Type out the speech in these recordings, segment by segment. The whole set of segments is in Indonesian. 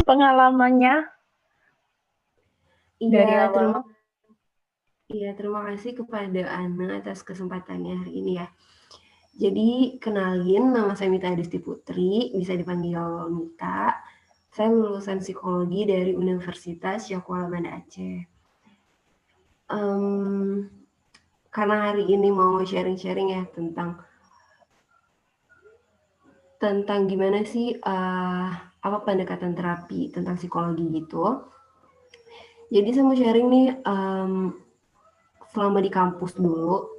pengalamannya dari Iya, awal. terima kasih kepada Ana atas kesempatannya hari ini ya. Jadi, kenalin, nama saya Mita Adisti Putri, bisa dipanggil Mita. Saya lulusan psikologi dari Universitas Syakuala Banda Aceh. Karena hari ini mau sharing-sharing ya tentang gimana sih apa pendekatan terapi tentang psikologi gitu. Jadi saya mau sharing nih selama di kampus dulu,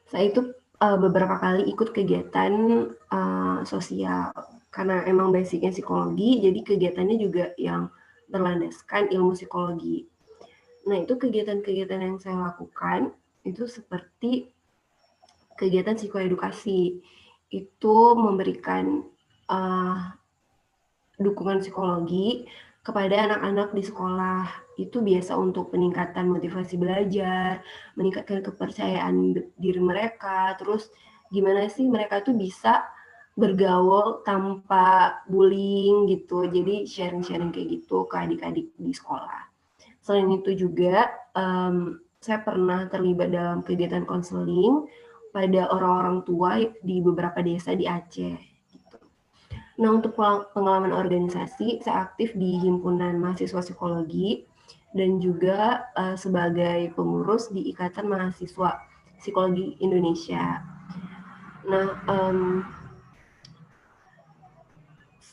saya itu beberapa kali ikut kegiatan sosial karena emang basicnya psikologi, jadi kegiatannya juga yang berlandaskan ilmu psikologi. Nah, itu kegiatan-kegiatan yang saya lakukan itu seperti kegiatan psikoedukasi. Itu memberikan uh, dukungan psikologi kepada anak-anak di sekolah. Itu biasa untuk peningkatan motivasi belajar, meningkatkan kepercayaan diri mereka, terus gimana sih mereka tuh bisa bergaul tanpa bullying gitu. Jadi sharing-sharing kayak gitu ke adik-adik di sekolah. Selain itu juga saya pernah terlibat dalam kegiatan konseling pada orang-orang tua di beberapa desa di Aceh. Nah, untuk pengalaman organisasi, saya aktif di Himpunan Mahasiswa Psikologi dan juga sebagai pengurus di Ikatan Mahasiswa Psikologi Indonesia. Nah,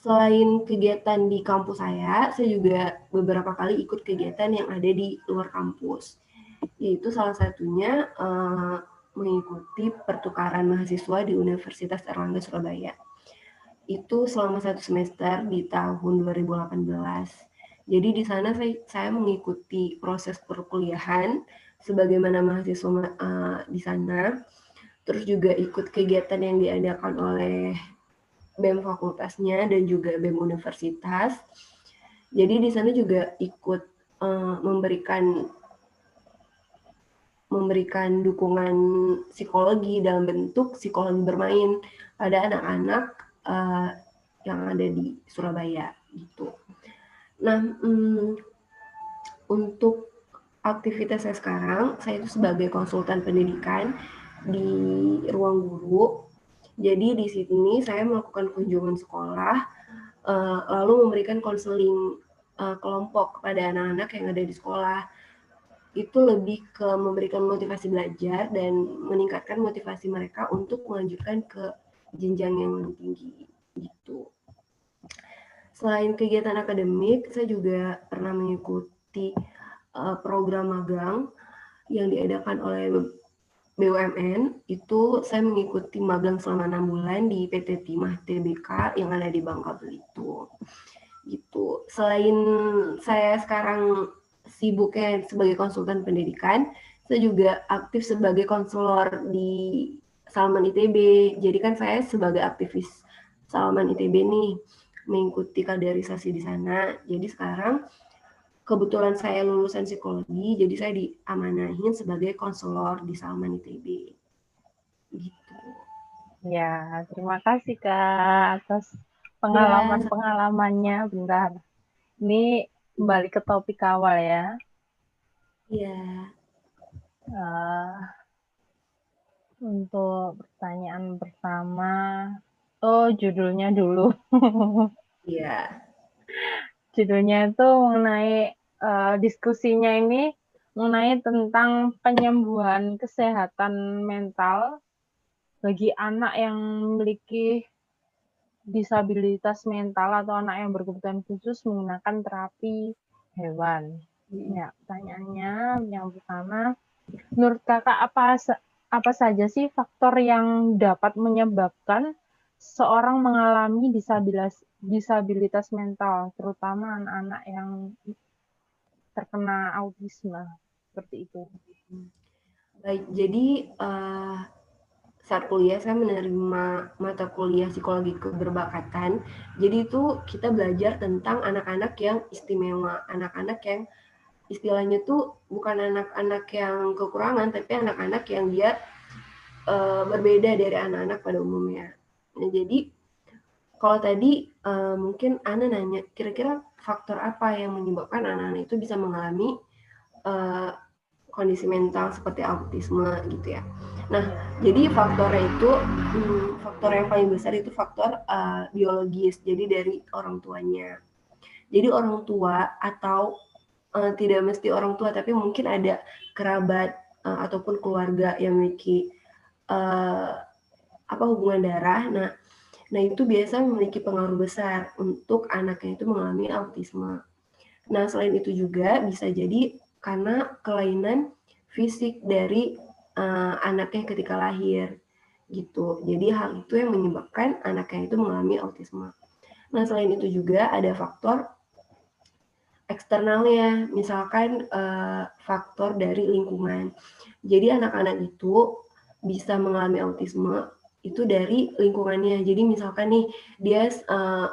selain kegiatan di kampus saya juga beberapa kali ikut kegiatan yang ada di luar kampus. Yaitu salah satunya mengikuti pertukaran mahasiswa di Universitas Erlangga Surabaya. Itu selama 1 semester di tahun 2018. Jadi di sana saya mengikuti proses perkuliahan sebagaimana mahasiswa di sana. Terus juga ikut kegiatan yang diadakan oleh BEM fakultasnya dan juga BEM universitas. Jadi di sana juga ikut memberikan dukungan psikologi dalam bentuk psikologi bermain pada anak-anak yang ada di Surabaya gitu. Nah, untuk aktivitas saya sekarang, saya itu sebagai konsultan pendidikan di ruang guru. Jadi di sini saya melakukan kunjungan sekolah, lalu memberikan konseling kelompok kepada anak-anak yang ada di sekolah. Itu lebih ke memberikan motivasi belajar dan meningkatkan motivasi mereka untuk melanjutkan ke jenjang yang lebih tinggi gitu. Selain kegiatan akademik, saya juga pernah mengikuti program magang yang diadakan oleh BUMN. Itu saya mengikuti magang selama 6 bulan di PT Timah Tbk yang ada di Bangka Belitung. Gitu. Selain saya sekarang sibuknya sebagai konsultan pendidikan, saya juga aktif sebagai konselor di Salman ITB. Jadi kan saya sebagai aktivis Salman ITB nih mengikuti kaderisasi di sana. Jadi sekarang kebetulan saya lulusan psikologi, jadi saya diamanahin sebagai konselor di Salman ITB. Gitu. Ya, terima kasih Kak atas Ya, pengalaman-pengalamannya. Bentar, ini kembali ke topik awal ya. ya, Uh, untuk pertanyaan pertama, oh judulnya dulu. ya. Judulnya itu mengenai diskusinya ini mengenai tentang penyembuhan kesehatan mental bagi anak yang memiliki disabilitas mental atau anak yang berkebutuhan khusus menggunakan terapi hewan. Ya, pertanyaannya yang pertama, menurut kakak apa saja sih faktor yang dapat menyebabkan seorang mengalami disabilitas mental, terutama anak-anak yang terkena autisme seperti itu? Baik, jadi saat kuliah saya menerima mata kuliah psikologi keberbakat. Jadi itu kita belajar tentang anak-anak yang istimewa, anak-anak yang istilahnya tuh bukan anak-anak yang kekurangan, tapi anak-anak yang dia berbeda dari anak-anak pada umumnya. Nah, jadi Kalau tadi mungkin Ana nanya, kira-kira faktor apa yang menyebabkan anak-anak itu bisa mengalami kondisi mental seperti autisme gitu ya. Nah, jadi faktornya itu faktor yang paling besar itu faktor biologis. Jadi dari orang tuanya. Jadi orang tua atau tidak mesti orang tua, tapi mungkin ada kerabat ataupun keluarga yang memiliki hubungan darah. Nah itu biasa memiliki pengaruh besar untuk anaknya itu mengalami autisme. Nah selain itu juga bisa jadi karena kelainan fisik dari anaknya ketika lahir gitu. Jadi hal itu yang menyebabkan anaknya itu mengalami autisme. Nah selain itu juga ada faktor eksternalnya, misalkan faktor dari lingkungan. Jadi anak-anak itu bisa mengalami autisme itu dari lingkungannya. Jadi misalkan nih dia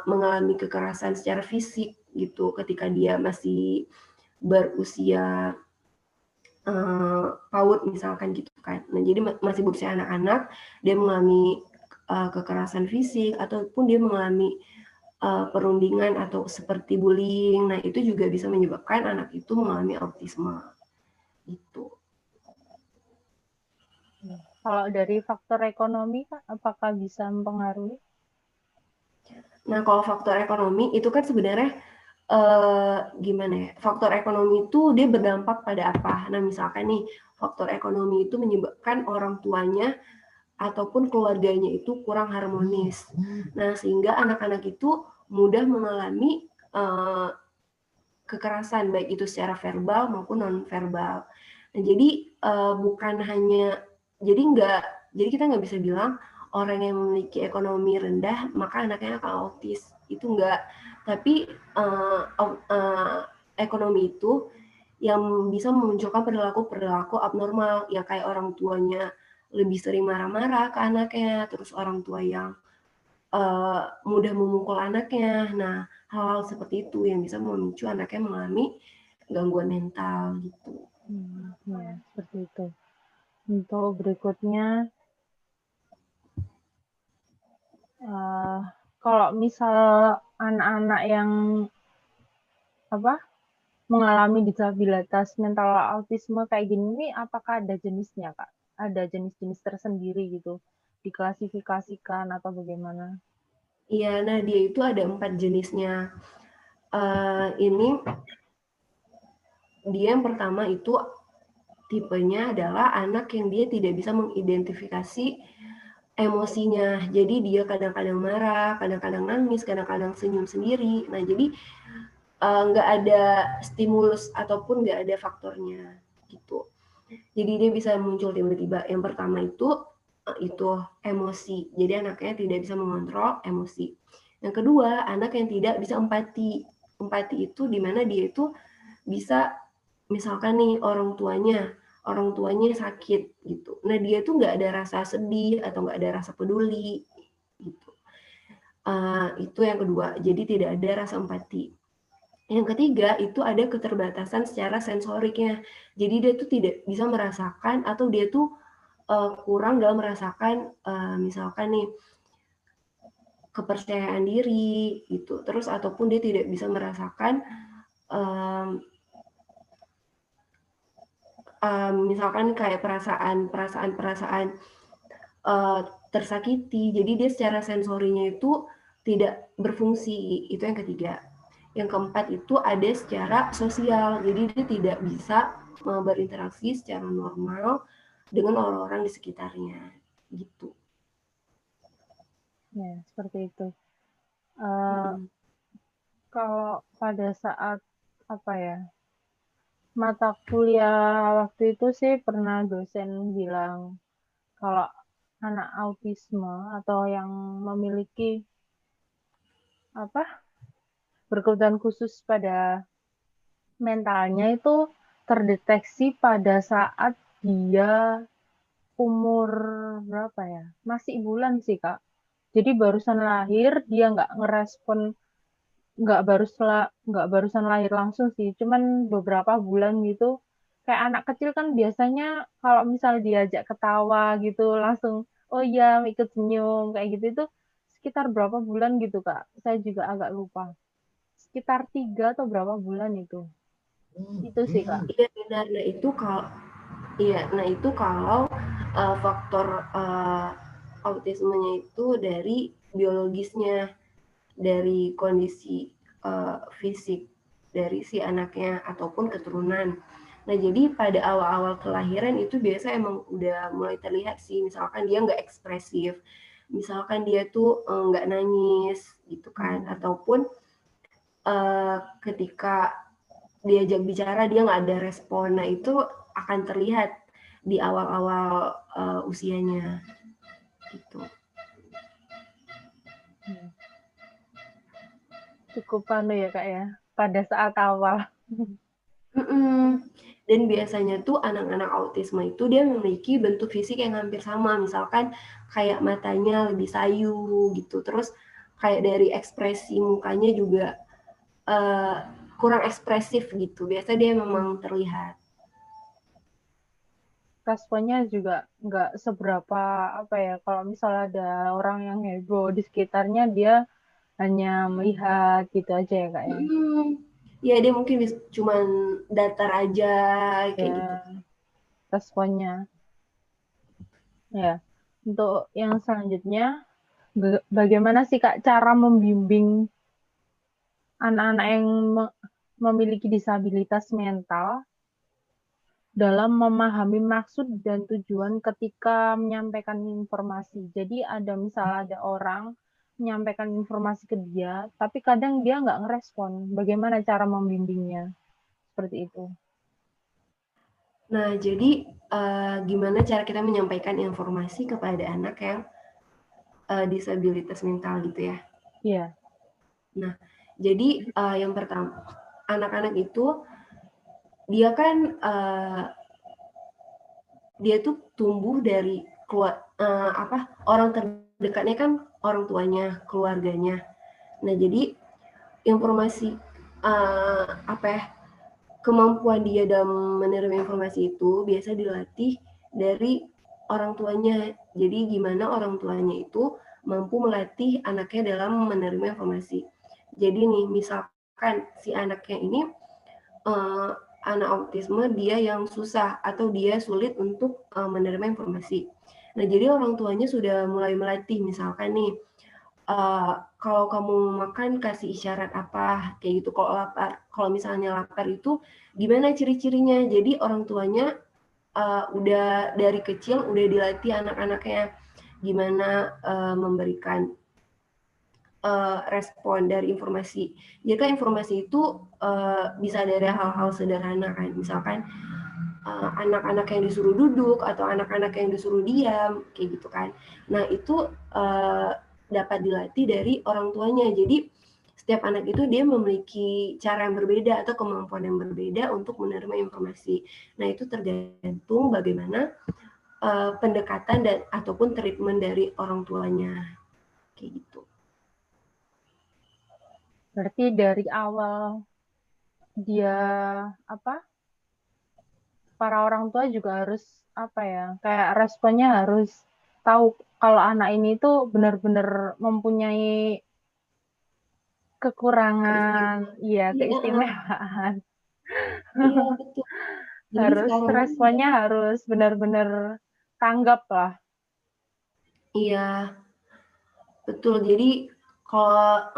mengalami kekerasan secara fisik gitu ketika dia masih berusia PAUD misalkan gitu kan. Nah jadi masih berusia anak-anak, dia mengalami kekerasan fisik ataupun dia mengalami perundingan atau seperti bullying. Nah itu juga bisa menyebabkan anak itu mengalami autisme gitu. Kalau dari faktor ekonomi, Kak, apakah bisa mempengaruhi? Nah, kalau faktor ekonomi itu kan sebenarnya gimana ya? Faktor ekonomi itu dia berdampak pada apa? Nah, misalkan nih faktor ekonomi itu menyebabkan orang tuanya ataupun keluarganya itu kurang harmonis. Nah, sehingga anak-anak itu mudah mengalami kekerasan baik itu secara verbal maupun non verbal. Nah, jadi bukan hanya jadi kita nggak bisa bilang orang yang memiliki ekonomi rendah maka anaknya akan autis, itu enggak. Tapi ekonomi itu yang bisa memunculkan perilaku abnormal ya kayak orang tuanya lebih sering marah-marah ke anaknya, terus orang tua yang mudah memukul anaknya. Nah, hal-hal seperti itu yang bisa memicu anaknya mengalami gangguan mental gitu. Ya, seperti itu. Untuk berikutnya, kalau misal anak-anak yang mengalami disabilitas mental autisme kayak gini, apakah ada jenisnya, Kak? Ada jenis-jenis tersendiri gitu, diklasifikasikan atau bagaimana? Iya, nah dia itu ada 4 jenisnya. Ini dia yang pertama itu tipenya adalah anak yang dia tidak bisa mengidentifikasi emosinya. Jadi dia kadang-kadang marah, kadang-kadang nangis, kadang-kadang senyum sendiri. Nah, jadi nggak ada stimulus ataupun nggak ada faktornya gitu. Jadi dia bisa muncul tiba-tiba. Yang pertama itu emosi. Jadi anaknya tidak bisa mengontrol emosi. Yang kedua, anak yang tidak bisa empati. Empati itu dimana dia itu bisa misalkan nih orang tuanya sakit gitu. Nah dia tuh nggak ada rasa sedih atau nggak ada rasa peduli gitu. Itu yang kedua. Jadi tidak ada rasa empati. Yang ketiga itu ada keterbatasan secara sensoriknya. Jadi dia tuh tidak bisa merasakan atau dia tuh kurang dalam merasakan misalkan nih kepercayaan diri gitu. Terus ataupun dia tidak bisa merasakan misalkan kayak perasaan tersakiti. Jadi dia secara sensorinya itu tidak berfungsi. Itu yang ketiga. Yang keempat itu ada secara sosial. Jadi dia tidak bisa berinteraksi secara normal dengan orang-orang di sekitarnya. Gitu. Ya, seperti itu. Kalau pada saat mata kuliah waktu itu sih pernah dosen bilang kalau anak autisme atau yang memiliki berkebutuhan khusus pada mentalnya itu terdeteksi pada saat dia umur berapa ya? Masih bulan sih, Kak. Jadi barusan lahir dia nggak ngerespon, nggak barusan lahir langsung sih, cuman beberapa bulan gitu. Kayak anak kecil kan biasanya kalau misal diajak ketawa gitu langsung oh iya ikut senyum kayak gitu itu sekitar berapa bulan gitu, Kak? Saya juga agak lupa. Sekitar 3 atau berapa bulan itu. Itu sih, Kak. Iya benar. Nah itu kalau faktor autismenya itu dari biologisnya, dari kondisi fisik dari si anaknya ataupun keturunan. Nah jadi pada awal-awal kelahiran itu biasa emang udah mulai terlihat sih, misalkan dia nggak ekspresif, misalkan dia tuh nggak nangis gitu kan, ataupun ketika diajak bicara dia nggak ada respon. Nah itu akan terlihat di awal-awal usianya gitu. Cukup ya, Kak ya, pada saat awal. Dan biasanya tuh anak-anak autisme itu dia memiliki bentuk fisik yang hampir sama, misalkan kayak matanya lebih sayu gitu, terus kayak dari ekspresi mukanya juga kurang ekspresif gitu, biasa dia memang terlihat. Responnya juga nggak seberapa, apa ya, kalau misalnya ada orang yang heboh di sekitarnya, dia hanya melihat gitu aja ya, Kak ya. Ya dia mungkin cuman datar aja kayak gitu. Responnya. Ya, untuk yang selanjutnya, bagaimana sih Kak cara membimbing anak-anak yang memiliki disabilitas mental dalam memahami maksud dan tujuan ketika menyampaikan informasi. Jadi misalnya ada orang menyampaikan informasi ke dia, tapi kadang dia nggak ngerespon. Bagaimana cara membimbingnya? Seperti itu. Nah, jadi gimana cara kita menyampaikan informasi kepada anak yang disabilitas mental gitu ya? Iya. Nah, jadi yang pertama, anak-anak itu dia kan dia tuh tumbuh dari orang terdekatnya kan orang tuanya, keluarganya. Nah, jadi informasi apa ya, kemampuan dia dalam menerima informasi itu biasa dilatih dari orang tuanya. Jadi gimana orang tuanya itu mampu melatih anaknya dalam menerima informasi. Jadi nih, misalkan si anaknya ini anak autisme, dia yang susah atau dia sulit untuk menerima informasi. Nah, jadi orang tuanya sudah mulai melatih, misalkan nih, kalau kamu makan kasih isyarat apa, kayak gitu. Kalau lapar, kalau misalnya lapar itu gimana ciri-cirinya. Jadi orang tuanya udah dari kecil udah dilatih anak-anaknya gimana memberikan respon dari informasi. Jika informasi itu bisa dari hal-hal sederhana kan, misalkan anak-anak yang disuruh duduk atau anak-anak yang disuruh diam, kayak gitu kan. Nah itu dapat dilatih dari orang tuanya. Jadi setiap anak itu dia memiliki cara yang berbeda atau kemampuan yang berbeda untuk menerima informasi. Nah itu tergantung bagaimana pendekatan dan ataupun treatment dari orang tuanya, kayak gitu. Berarti dari awal dia para orang tua juga harus kayak responnya harus tahu kalau anak ini tuh benar-benar mempunyai kekurangan, keistimewaan. Iya betul. Jadi Harus sekarang responnya harus benar-benar tanggap lah. iya betul. Jadi kalau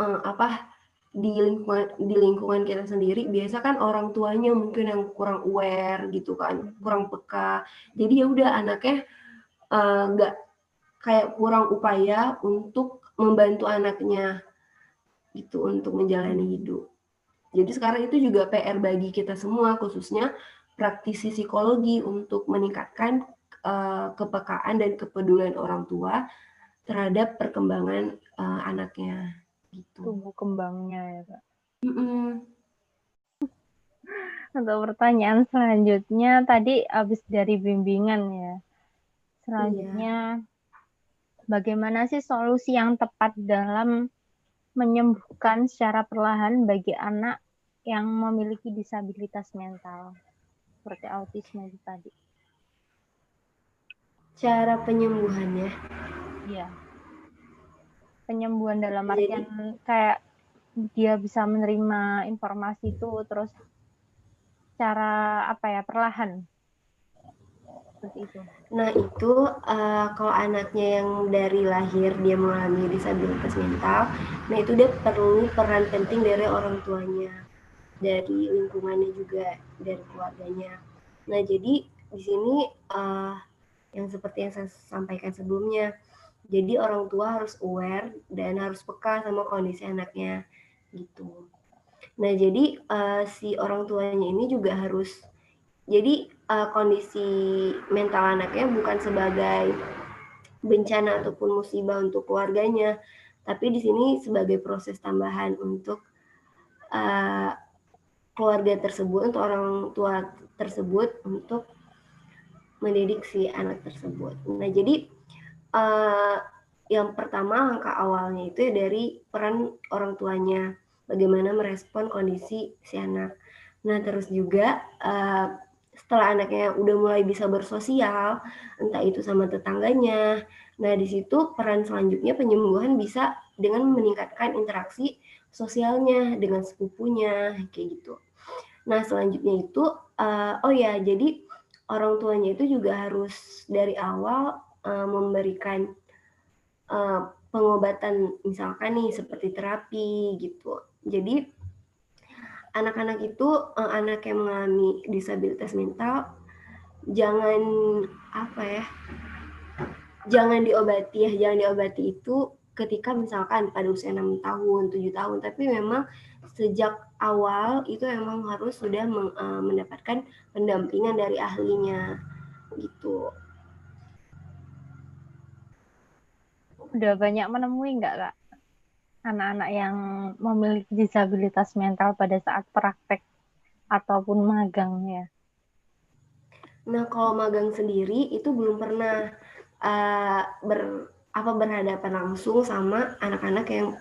di lingkungan kita sendiri biasa kan orang tuanya mungkin yang kurang aware gitu kan, kurang peka. Jadi ya udah anaknya nggak kayak kurang upaya untuk membantu anaknya gitu untuk menjalani hidup. Jadi sekarang itu juga PR bagi kita semua, khususnya praktisi psikologi untuk meningkatkan kepekaan dan kepedulian orang tua terhadap perkembangan anaknya gitu. Tumbuh kembangnya ya, Kak. Mm-mm. Untuk pertanyaan selanjutnya tadi habis dari bimbingan ya. Iya. Selanjutnya, bagaimana sih solusi yang tepat dalam menyembuhkan secara perlahan bagi anak yang memiliki disabilitas mental seperti autisme itu tadi? Cara penyembuhannya. Iya. penyembuhan dalam Jadi artian kayak dia bisa menerima informasi itu terus cara perlahan seperti itu. nah itu kalau anaknya yang dari lahir dia mengalami disabilitas mental, nah itu dia perlu peran penting dari orang tuanya, dari lingkungannya juga, dari keluarganya. Nah jadi di sini yang seperti yang saya sampaikan sebelumnya, jadi orang tua harus aware dan harus peka sama kondisi anaknya gitu. Nah jadi si orang tuanya ini juga harus, jadi kondisi mental anaknya bukan sebagai bencana ataupun musibah untuk keluarganya, tapi di sini sebagai proses tambahan untuk keluarga tersebut, untuk orang tua tersebut untuk mendidik si anak tersebut. Nah jadi yang pertama langkah awalnya itu ya dari peran orang tuanya, bagaimana merespon kondisi si anak. Nah terus juga setelah anaknya udah mulai bisa bersosial, entah itu sama tetangganya, nah di situ peran selanjutnya penyembuhan bisa dengan meningkatkan interaksi sosialnya dengan sepupunya kayak gitu. Nah selanjutnya itu oh ya jadi orang tuanya itu juga harus dari awal memberikan pengobatan misalkan nih seperti terapi gitu. Jadi anak-anak itu anak yang mengalami disabilitas mental jangan jangan diobati itu ketika misalkan pada usia 6 tahun, 7 tahun, tapi memang sejak awal itu memang harus sudah mendapatkan pendampingan dari ahlinya gitu. Udah banyak menemui nggak Kak anak-anak yang memiliki disabilitas mental pada saat praktek ataupun magang ya? Nah kalau magang sendiri itu belum pernah berhadapan langsung sama anak-anak yang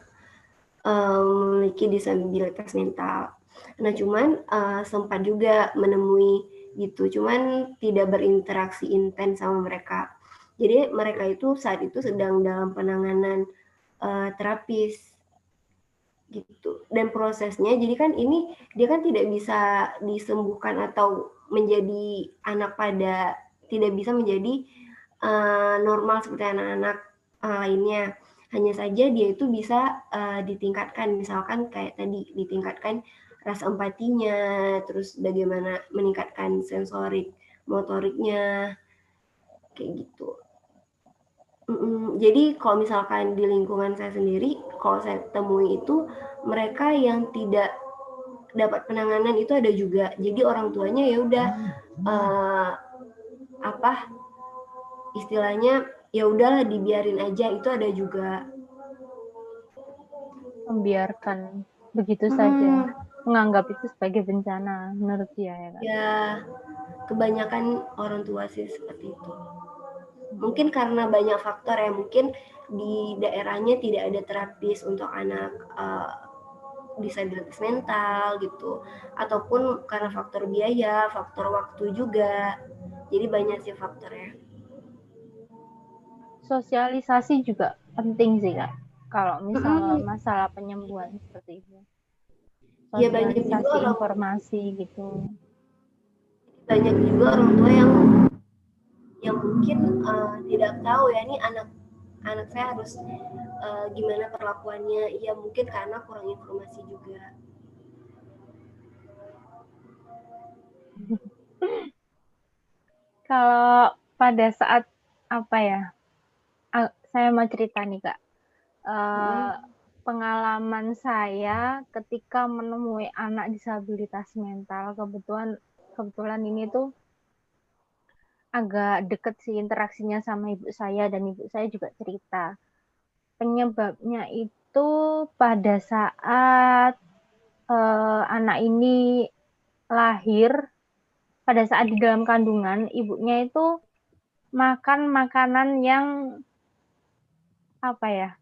memiliki disabilitas mental. Nah cuman sempat juga menemui gitu, cuman tidak berinteraksi intens sama mereka. Jadi mereka itu saat itu sedang dalam penanganan terapis gitu. Dan prosesnya, jadi kan ini dia kan tidak bisa disembuhkan atau menjadi anak pada, tidak bisa menjadi normal seperti anak-anak lainnya. Hanya saja dia itu bisa ditingkatkan, misalkan kayak tadi ditingkatkan rasa empatinya, terus bagaimana meningkatkan sensorik motoriknya, kayak gitu. Jadi kalau misalkan di lingkungan saya sendiri, kalau saya temui itu mereka yang tidak dapat penanganan itu ada juga. Jadi orang tuanya ya udah istilahnya ya udahlah dibiarin aja, itu ada juga. Membiarkan begitu saja, menganggap itu sebagai bencana menurut dia ya Kak? Ya kebanyakan orang tua sih seperti itu. Mungkin karena banyak faktor ya, mungkin di daerahnya tidak ada terapis untuk anak disabilitas mental gitu, ataupun karena faktor biaya, faktor waktu juga. Jadi banyak sih faktornya. Sosialisasi juga penting sih Kak, kalau misal masalah penyembuhan seperti itu. Ya banyak juga Sosialisasi informasi gitu. banyak juga orang tua yang mungkin tidak tahu ya ini anak saya harus gimana perlakuannya. Ya mungkin karena kurang informasi juga. Kalau pada saat saya mau cerita nih Kak, pengalaman saya ketika menemui anak disabilitas mental, kebetulan ini tuh agak deket sih interaksinya sama ibu saya, dan ibu saya juga cerita. Penyebabnya itu pada saat anak ini lahir, pada saat di dalam kandungan, ibunya itu makan makanan yang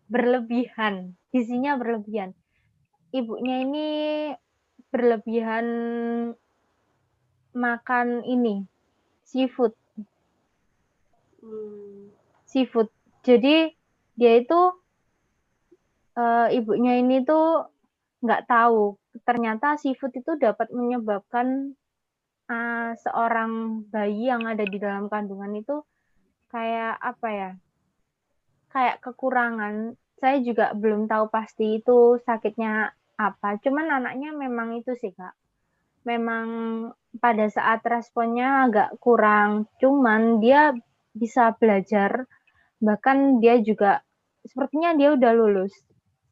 berlebihan, gizinya berlebihan. Ibunya ini berlebihan makan seafood. Jadi dia itu ibunya ini tuh nggak tahu, ternyata seafood itu dapat menyebabkan, seorang bayi yang ada di dalam kandungan itu kayak apa ya, kayak kekurangan. Saya juga belum tahu pasti itu sakitnya apa, cuman anaknya memang itu sih, Kak, memang pada saat responnya agak kurang, cuman dia bisa belajar, bahkan dia juga sepertinya dia udah lulus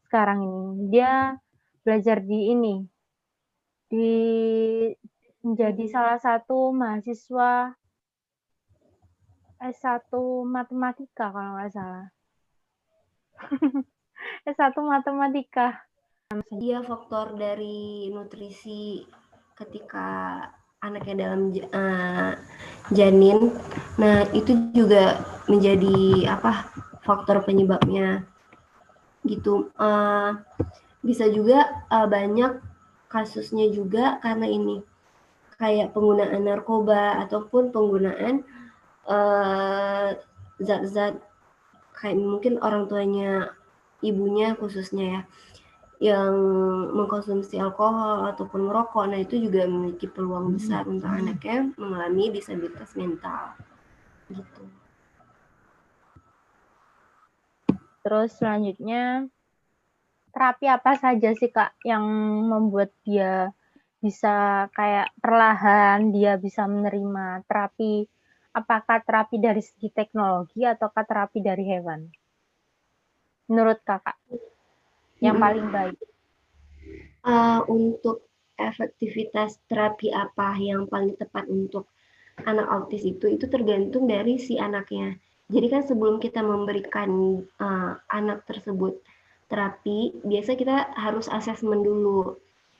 sekarang ini. Dia belajar di ini, di menjadi salah satu mahasiswa S1 matematika kalau nggak salah. S1 matematika. Iya, faktor dari nutrisi ketika anaknya dalam janin. Nah, itu juga menjadi faktor penyebabnya gitu. Bisa juga banyak kasusnya juga karena ini kayak penggunaan narkoba ataupun penggunaan zat-zat kayak mungkin orang tuanya, ibunya khususnya ya, yang mengkonsumsi alkohol ataupun merokok. Nah, itu juga memiliki peluang besar untuk anaknya mengalami disabilitas mental gitu. Terus selanjutnya, terapi apa saja sih, Kak, yang membuat dia bisa kayak perlahan dia bisa menerima terapi? Apakah terapi dari segi teknologi ataukah terapi dari hewan? Menurut Kakak, yang paling baik? Untuk efektivitas terapi apa yang paling tepat untuk anak autis itu tergantung dari si anaknya. Jadi kan sebelum kita memberikan anak tersebut terapi, biasa kita harus asesmen dulu.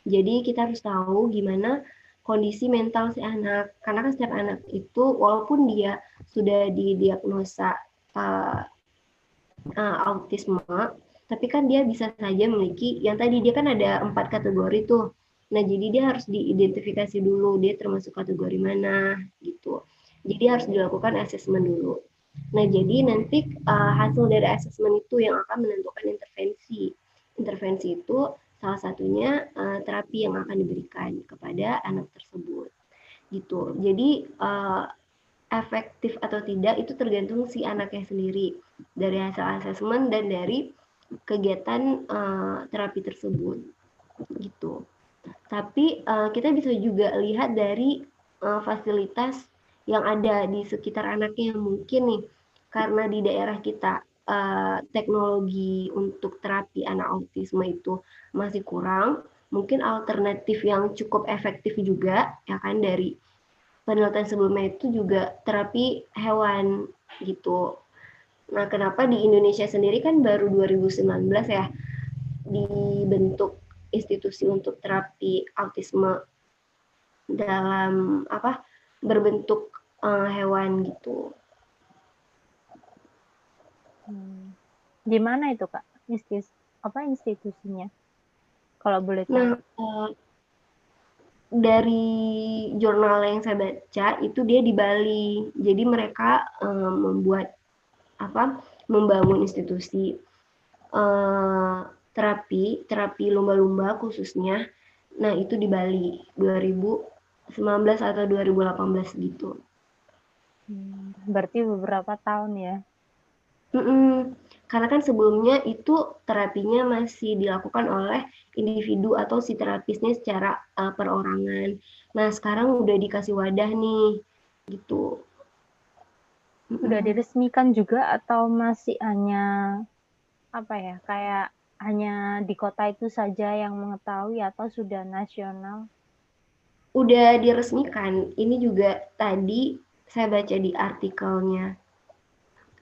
Jadi kita harus tahu gimana kondisi mental si anak. Karena kan setiap anak itu walaupun dia sudah didiagnosa autisme, tapi kan dia bisa saja memiliki yang tadi dia kan ada 4 kategori tuh. Nah, jadi dia harus diidentifikasi dulu dia termasuk kategori mana gitu. Jadi harus dilakukan asesmen dulu. Nah, jadi nanti hasil dari asesmen itu yang akan menentukan intervensi. Intervensi itu salah satunya terapi yang akan diberikan kepada anak tersebut. Gitu. Jadi efektif atau tidak itu tergantung si anaknya sendiri dari hasil asesmen dan dari kegiatan terapi tersebut gitu. Tapi kita bisa juga lihat dari fasilitas yang ada di sekitar anaknya. Mungkin nih karena di daerah kita teknologi untuk terapi anak autisme itu masih kurang, mungkin alternatif yang cukup efektif juga ya kan dari penelitian sebelumnya itu juga terapi hewan gitu. Nah, kenapa di Indonesia sendiri kan baru 2019 ya dibentuk institusi untuk terapi autisme dalam berbentuk hewan gitu. Di mana itu, Kak? Institusinya? Kalau boleh tahu. Nah, dari jurnal yang saya baca itu dia di Bali. Jadi mereka membangun institusi terapi lumba-lumba khususnya. Nah, itu di Bali 2019 atau 2018 gitu. Berarti beberapa tahun ya? Karena kan sebelumnya itu terapinya masih dilakukan oleh individu atau si terapisnya secara perorangan. Nah, sekarang udah dikasih wadah nih, gitu. Udah diresmikan juga atau masih hanya kayak hanya di kota itu saja yang mengetahui atau sudah nasional? Udah diresmikan. Ini juga tadi saya baca di artikelnya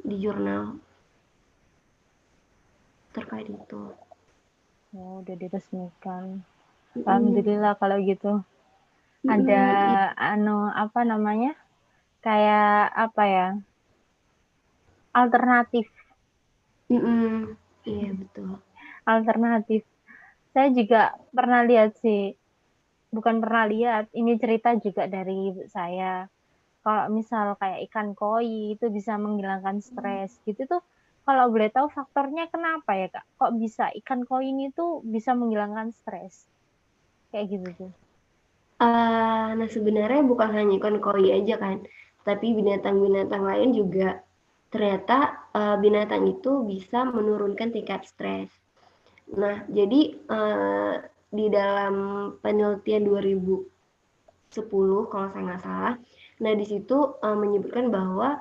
di jurnal terkait itu. Oh, udah diresmikan. Alhamdulillah kalau gitu. Ada kayak alternatif. Iya, betul. Alternatif. Saya juga pernah lihat sih. Bukan pernah lihat, ini cerita juga dari ibu saya. Kalau misal kayak ikan koi itu bisa menghilangkan stres gitu tuh, kalau boleh tahu faktornya kenapa ya Kak? Kok bisa ikan koi ini tuh bisa menghilangkan stres? Kayak gitu tuh. Nah sebenarnya bukan hanya ikan koi aja kan, tapi binatang-binatang lain juga ternyata, binatang itu bisa menurunkan tingkat stres. Nah jadi, di dalam penelitian 2010 kalau saya nggak salah, nah di situ, menyebutkan bahwa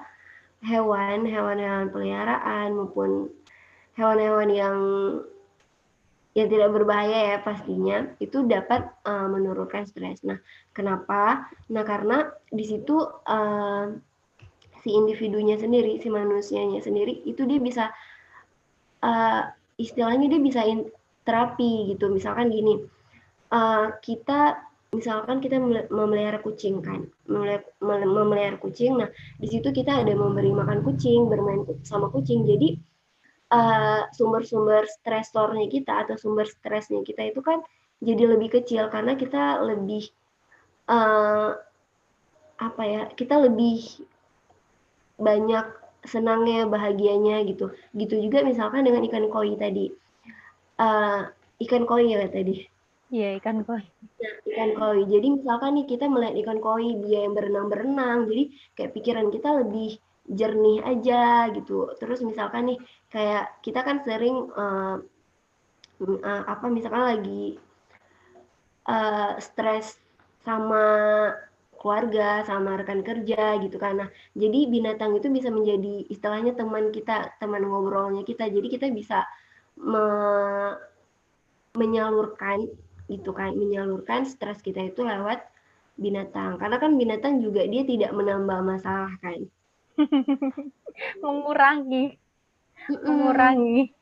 hewan-hewan peliharaan maupun hewan-hewan yang tidak berbahaya ya pastinya, itu dapat, menurunkan stres. Nah, kenapa? Nah, karena di situ, si individunya sendiri, si manusianya sendiri, itu dia bisa, eee, istilahnya dia bisa terapi gitu. Misalkan gini, kita misalkan kita memelihara kucing kan, memelihara kucing, nah di situ kita ada memberi makan kucing, bermain sama kucing, jadi sumber-sumber stresornya kita atau sumber stresnya kita itu kan jadi lebih kecil karena kita lebih uh, apa ya, kita lebih banyak senangnya, bahagianya gitu. Gitu juga misalkan dengan ikan koi tadi. Uh, Ikan koi ya tadi. Iya, ikan koi. Nah, ikan koi. Jadi misalkan nih kita melihat ikan koi dia yang berenang-berenang, jadi kayak pikiran kita lebih jernih aja gitu. Terus misalkan nih kayak kita kan sering apa misalkan lagi stres sama keluarga, sama rekan kerja gitu kan. Nah, jadi binatang itu bisa menjadi istilahnya teman kita, teman ngobrolnya kita. Jadi kita bisa me menyalurkan gitu kan, menyalurkan stres kita itu lewat binatang. Karena kan binatang juga dia tidak menambah masalah kan. Mengurangi, Mm-mm. mengurangi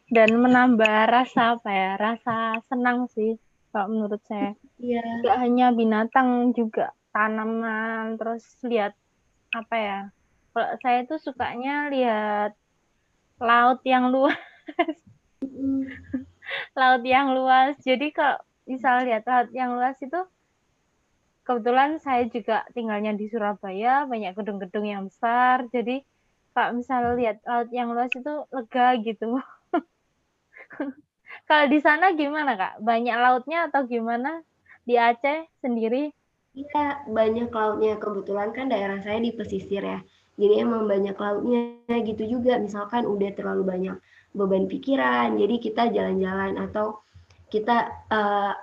dan menambah rasa apa ya? Rasa senang sih kalau menurut saya. Iya. Gak hanya binatang juga tanaman, terus lihat apa ya? Kalau saya tuh sukanya lihat laut yang luas, Mm-mm. laut yang luas. Jadi kalau misal lihat laut yang luas itu kebetulan saya juga tinggalnya di Surabaya, banyak gedung-gedung yang besar. Jadi kalau misal lihat laut yang luas itu lega gitu. Kalau di sana gimana Kak? Banyak lautnya atau gimana? Di Aceh sendiri? Iya, banyak lautnya. Kebetulan kan daerah saya di pesisir ya. Jadi emang banyak lautnya gitu juga. Misalkan udah terlalu banyak beban pikiran, jadi kita jalan-jalan atau kita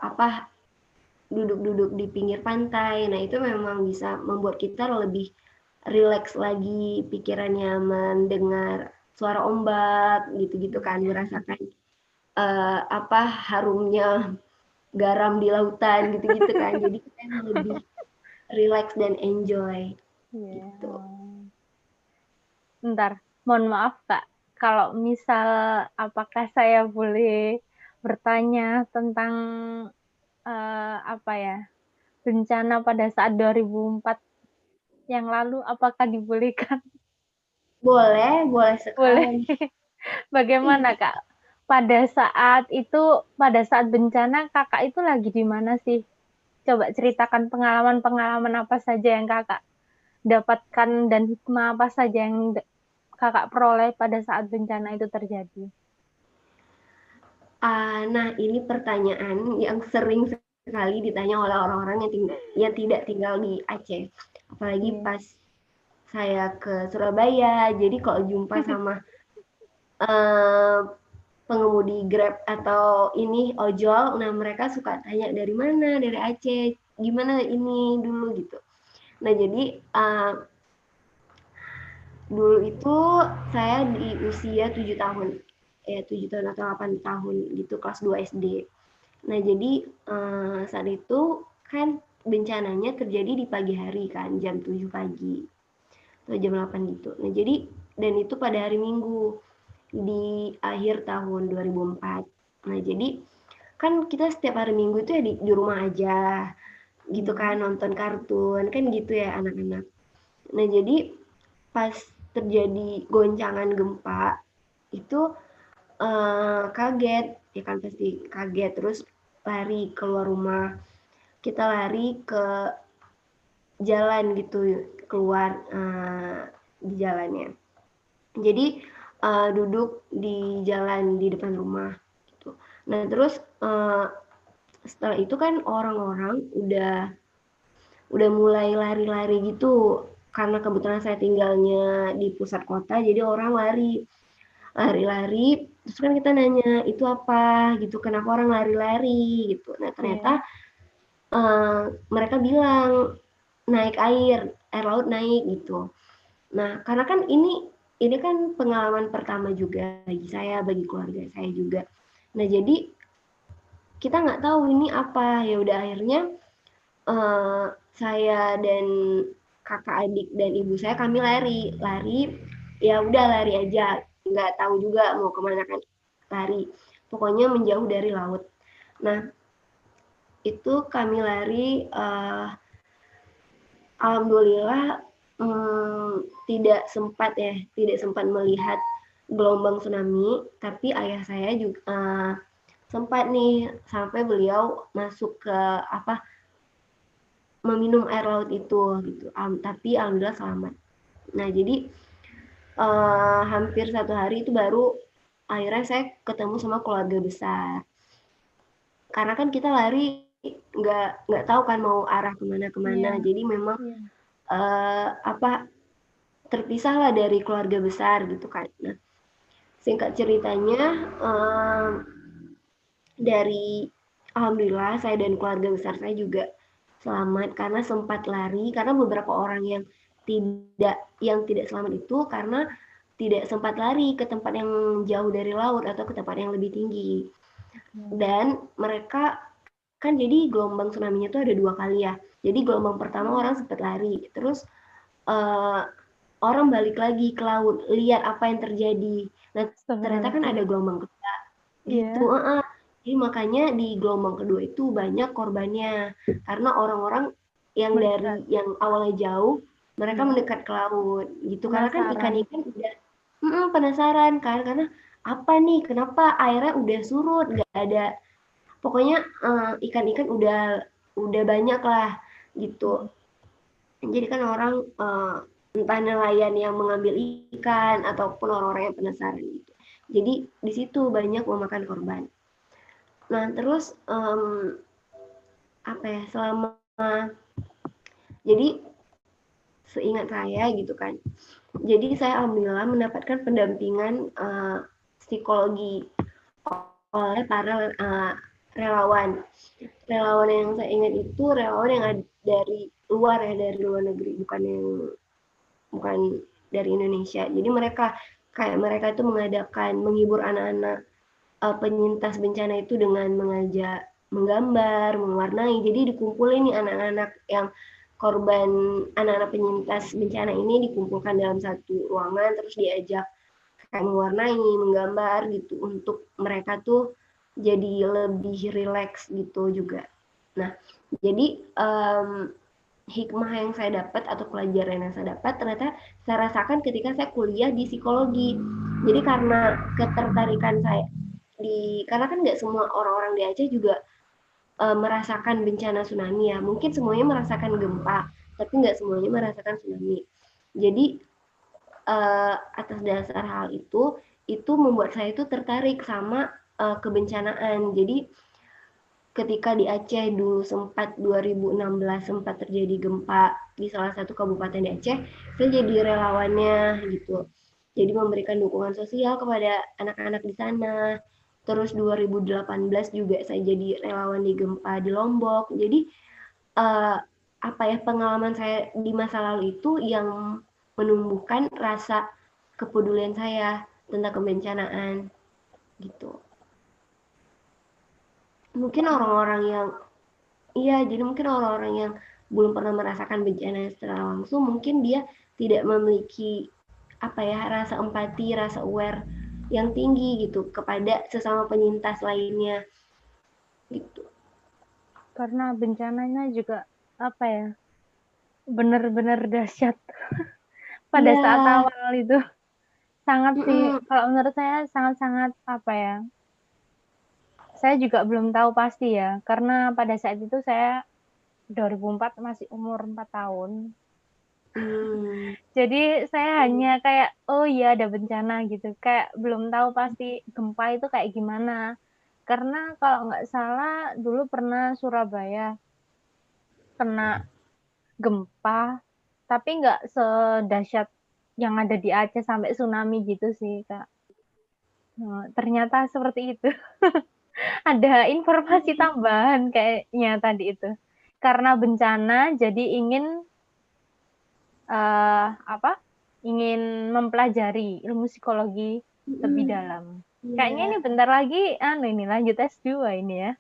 apa duduk-duduk di pinggir pantai. Nah, itu memang bisa membuat kita lebih rileks lagi pikirannya mendengar suara ombak gitu-gitu kan, merasakan apa harumnya garam di lautan gitu-gitu kan. Jadi kita emang lebih relax dan enjoy gitu. Yeah. Bentar, mohon maaf Kak. Kalau misal apakah saya boleh bertanya tentang apa ya, bencana pada saat 2004 yang lalu, apakah dibolehkan? Boleh, boleh Boleh. sekali. Bagaimana Iya. Kak? Pada saat itu, pada saat bencana Kakak itu lagi di mana sih? Coba ceritakan pengalaman-pengalaman apa saja yang Kakak dapatkan dan hikmah apa saja yang Kakak peroleh pada saat bencana itu terjadi. Nah, ini pertanyaan yang sering sekali ditanya oleh orang-orang yang tidak tinggal di Aceh. Apalagi Iya. pas saya ke Surabaya, jadi kalau jumpa sama uh, pengemudi Grab atau ini ojol, nah mereka suka tanya dari mana, dari Aceh, gimana ini dulu gitu. Nah, jadi dulu itu saya di usia 7 tahun, 7 tahun atau 8 tahun gitu, kelas 2 SD. Nah, jadi saat itu kan bencananya terjadi di pagi hari kan, jam 7 pagi atau jam 8 gitu. Nah, jadi dan itu pada hari Minggu di akhir tahun 2004. Nah, jadi kan kita setiap hari Minggu itu ya di rumah aja gitu kan, nonton kartun kan gitu ya anak-anak. Nah, jadi pas terjadi goncangan gempa itu kaget ya kan, pasti kaget, terus lari keluar rumah, kita lari ke jalan gitu, keluar di jalannya. Jadi duduk di jalan di depan rumah gitu. Nah terus setelah itu kan orang-orang udah mulai lari-lari gitu karena kebetulan saya tinggalnya di pusat kota jadi orang lari-lari terus kan kita nanya itu apa gitu kenapa orang lari-lari gitu. Nah ternyata Iya. mereka bilang naik air laut naik gitu. Nah karena kan ini kan pengalaman pertama juga bagi saya, bagi keluarga saya juga. Nah jadi kita nggak tahu ini apa, ya udah akhirnya saya dan kakak adik dan ibu saya kami lari ya udah lari aja, nggak tahu juga mau kemana kan lari, pokoknya menjauh dari laut. Nah itu kami lari, alhamdulillah tidak sempat melihat gelombang tsunami, tapi ayah saya juga sempat nih sampai beliau masuk ke apa meminum air laut itu gitu. Tapi alhamdulillah selamat. Nah jadi hampir 1 hari itu baru akhirnya saya ketemu sama keluarga besar. Karena kan kita lari nggak tahu kan mau arah kemana-kemana. Iya. Jadi memang Iya. apa terpisahlah dari keluarga besar gitu kan. Nah, singkat ceritanya dari alhamdulillah saya dan keluarga besar saya juga selamat karena sempat lari karena beberapa orang yang tidak selamat itu karena tidak sempat lari ke tempat yang jauh dari laut atau ke tempat yang lebih tinggi. Dan mereka kan jadi gelombang tsunami-nya itu ada 2 kali ya. Jadi gelombang pertama orang sempat lari, terus orang balik lagi ke laut, lihat apa yang terjadi. Nah, ternyata kan ada Astagfirullahaladzim. gelombang kedua gitu. Iya. Jadi makanya di gelombang kedua itu banyak korbannya karena orang-orang Mendekat. yang awalnya jauh mereka Iya. mendekat ke laut gitu karena kan Penasaran. ikan-ikan udah penasaran kan karena apa nih kenapa airnya udah surut nggak ada pokoknya ikan-ikan udah banyak lah gitu. Jadi kan orang entah nelayan yang mengambil ikan ataupun orang-orang yang penasaran gitu. Jadi di situ banyak memakan korban. Nah terus apa ya selama jadi seingat saya gitu kan. Jadi saya alhamdulillah mendapatkan pendampingan psikologi oleh para relawan. Relawan yang saya ingat itu relawan yang ada dari luar ya dari luar negeri bukan dari Indonesia. Jadi mereka itu menghibur anak-anak penyintas bencana itu dengan mengajak menggambar, mewarnai. Jadi dikumpulin nih anak-anak yang korban anak-anak penyintas bencana ini dikumpulkan dalam satu ruangan terus diajak kayak mewarnai, menggambar gitu untuk mereka tuh jadi lebih rileks gitu juga. Nah, jadi hikmah yang saya dapat atau pelajaran yang saya dapat ternyata saya rasakan ketika saya kuliah di psikologi. Jadi karena ketertarikan saya karena kan nggak semua orang-orang di Aceh juga merasakan bencana tsunami ya. Mungkin semuanya merasakan gempa, tapi nggak semuanya merasakan tsunami. Jadi atas dasar hal itu membuat saya itu tertarik sama kebencanaan. Jadi ketika di Aceh dulu sempat 2016 sempat terjadi gempa di salah satu kabupaten di Aceh, saya jadi relawannya gitu. Jadi memberikan dukungan sosial kepada anak-anak di sana. Terus 2018 juga saya jadi relawan di gempa di Lombok. Jadi apa ya pengalaman saya di masa lalu itu yang menumbuhkan rasa kepedulian saya tentang kebencanaan gitu. Mungkin orang-orang yang Iya, jadi mungkin orang-orang yang belum pernah merasakan bencana secara langsung, mungkin dia tidak memiliki apa ya rasa empati, rasa aware yang tinggi gitu kepada sesama penyintas lainnya gitu. Karena bencananya juga apa ya? Benar-benar dahsyat pada Iya, saat awal itu. Sangat sih, mm-mm, kalau menurut saya sangat-sangat apa ya? Saya juga belum tahu pasti ya, karena pada saat itu saya 2004 masih umur 4 tahun. Hmm. Jadi saya hanya kayak, oh iya ada bencana gitu, kayak belum tahu pasti gempa itu kayak gimana. Karena kalau nggak salah dulu pernah Surabaya kena gempa, tapi nggak sedahsyat yang ada di Aceh sampai tsunami gitu sih, Kak. Ternyata seperti itu. Ada informasi tambahan kayaknya tadi itu. Karena bencana jadi ingin apa, ingin mempelajari ilmu psikologi lebih dalam. Kayaknya ini Iya. bentar lagi ini lanjut S2 ini ya.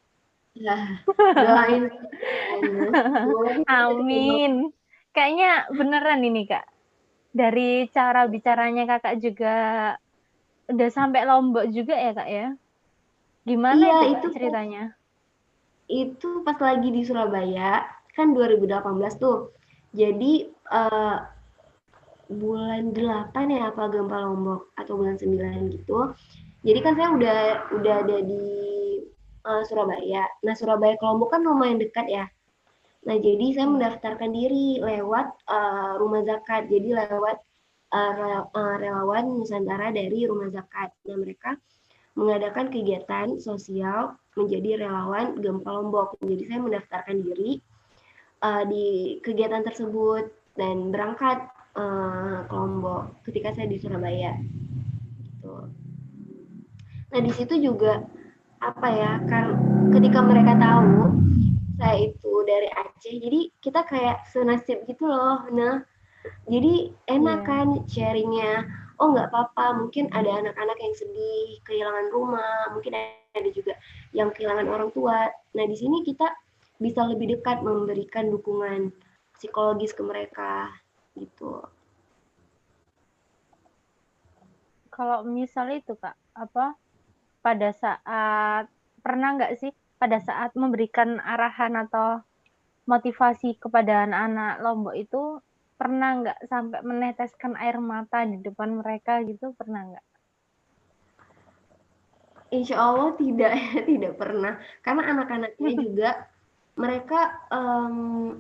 Nah, doain semuanya. Semoga kita diterima. Amin. Kayaknya beneran ini, Kak. Dari cara bicaranya Kakak juga udah sampai Lombok juga ya, Kak, ya? Gimana Iya, itu, Kak, ceritanya? itu pas lagi di Surabaya, kan 2018 tuh. Jadi bulan 8 ya apa gempa Lombok atau bulan 9 gitu. Jadi kan saya udah ada di Surabaya. Nah, Surabaya ke Lombok kan lumayan dekat ya. Nah, jadi saya Iya. mendaftarkan diri lewat Rumah Zakat. Jadi lewat relawan Nusantara dari Rumah Zakat. Nah, mereka mengadakan kegiatan sosial menjadi relawan gempa Lombok. Jadi saya mendaftarkan diri di kegiatan tersebut dan berangkat ke Lombok ketika saya di Surabaya. Gitu. Nah, di situ juga apa ya, kan ketika mereka tahu saya itu dari Aceh, jadi kita kayak senasib gitu loh. Nah, jadi enak Iya. kan sharingnya. Oh, nggak apa-apa, mungkin ada anak-anak yang sedih kehilangan rumah, mungkin ada juga yang kehilangan orang tua. Nah, di sini kita bisa lebih dekat memberikan dukungan psikologis ke mereka gitu. Kalau misal itu, Kak, apa, pada saat pernah nggak sih pada saat memberikan arahan atau motivasi kepada anak-anak Lombok itu, pernah nggak sampai meneteskan air mata di depan mereka gitu, pernah nggak? Insya Allah tidak, tidak pernah. Karena anak-anaknya juga mereka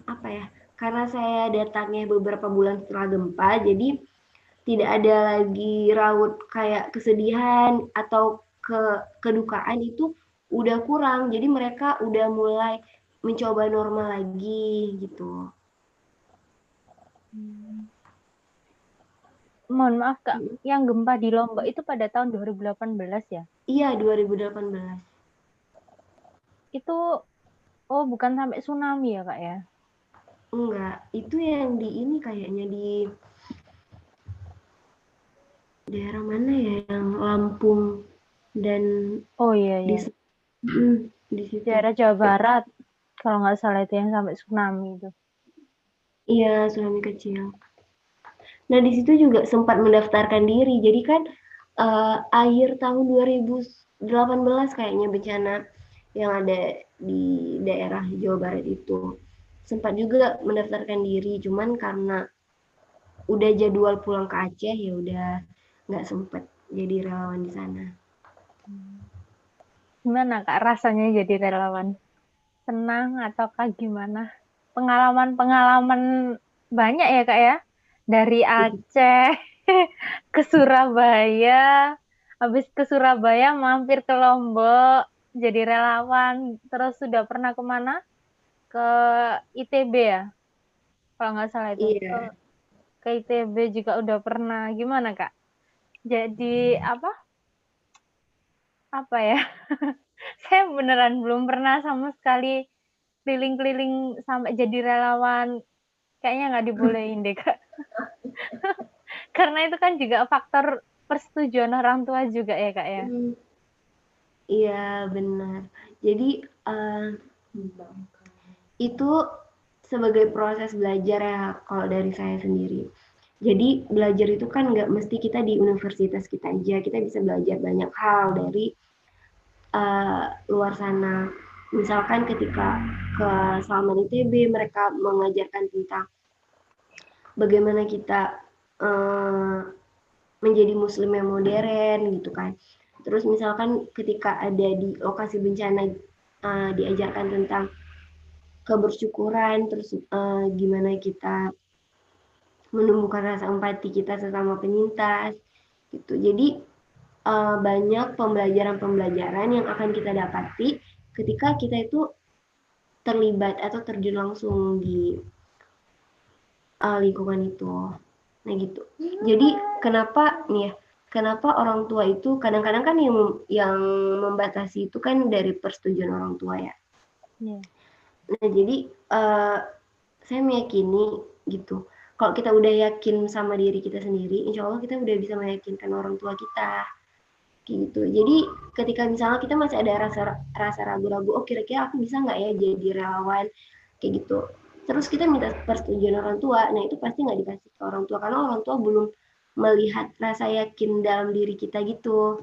apa ya? Karena saya datangnya beberapa bulan setelah gempa, jadi tidak ada lagi raut kayak kesedihan atau kedukaan itu udah kurang. Jadi mereka udah mulai mencoba normal lagi gitu. Hmm. Mohon maaf, Kak, yang gempa di Lombok itu pada tahun 2018 ya? Iya, 2018. Itu oh bukan sampai tsunami ya, Kak, ya? Enggak, itu yang di ini kayaknya di daerah mana ya, yang Lampung dan Oh iya di iya, di situ. daerah Jawa Barat, kalau nggak salah itu yang sampai tsunami itu. Iya, tsunami kecil. Nah, di situ juga sempat mendaftarkan diri. Jadi kan akhir tahun 2018 kayaknya bencana yang ada di daerah Jawa Barat itu. Sempat juga mendaftarkan diri, cuman karena udah jadwal pulang ke Aceh ya udah nggak sempet jadi relawan di sana. Gimana, Kak, rasanya jadi relawan? Senang ataukah gimana? Pengalaman-pengalaman banyak ya, Kak, ya? Dari Aceh ke Surabaya, habis ke Surabaya mampir ke Lombok, jadi relawan, terus sudah pernah kemana? Ke ITB ya, kalau nggak salah itu. Iya, Ke ITB juga udah pernah. Gimana, Kak? Jadi apa? Apa ya? Saya beneran belum pernah sama sekali keliling-keliling sampai jadi relawan. Kayaknya nggak dibolehin deh, Kak. Karena itu kan juga faktor persetujuan orang tua juga ya, Kak, ya? mhm, iya benar. Jadi itu sebagai proses belajar ya kalau dari saya sendiri. Jadi belajar itu kan nggak mesti kita di universitas kita aja, kita bisa belajar banyak hal dari luar sana. Misalkan ketika ke Salman ITB, mereka mengajarkan tentang bagaimana kita menjadi muslim yang modern gitu kan. Terus misalkan ketika ada di lokasi bencana diajarkan tentang kebersyukuran, terus gimana kita menumbuhkan rasa empati kita sesama penyintas gitu. Jadi banyak pembelajaran-pembelajaran yang akan kita dapati ketika kita itu terlibat atau terjun langsung di lingkungan itu. Nah gitu. Jadi kenapa nih ya? Kenapa orang tua itu kadang-kadang kan yang membatasi itu kan dari persetujuan orang tua ya. Yeah. Nah jadi saya meyakini gitu. Kalau kita udah yakin sama diri kita sendiri, insya Allah kita udah bisa meyakinkan orang tua kita. Gitu. Jadi ketika misalnya kita masih ada rasa ragu-ragu, oh kira-kira aku bisa nggak ya jadi relawan kayak gitu. Terus kita minta persetujuan orang tua, nah itu pasti nggak dikasih ke orang tua karena orang tua belum melihat rasa yakin dalam diri kita gitu.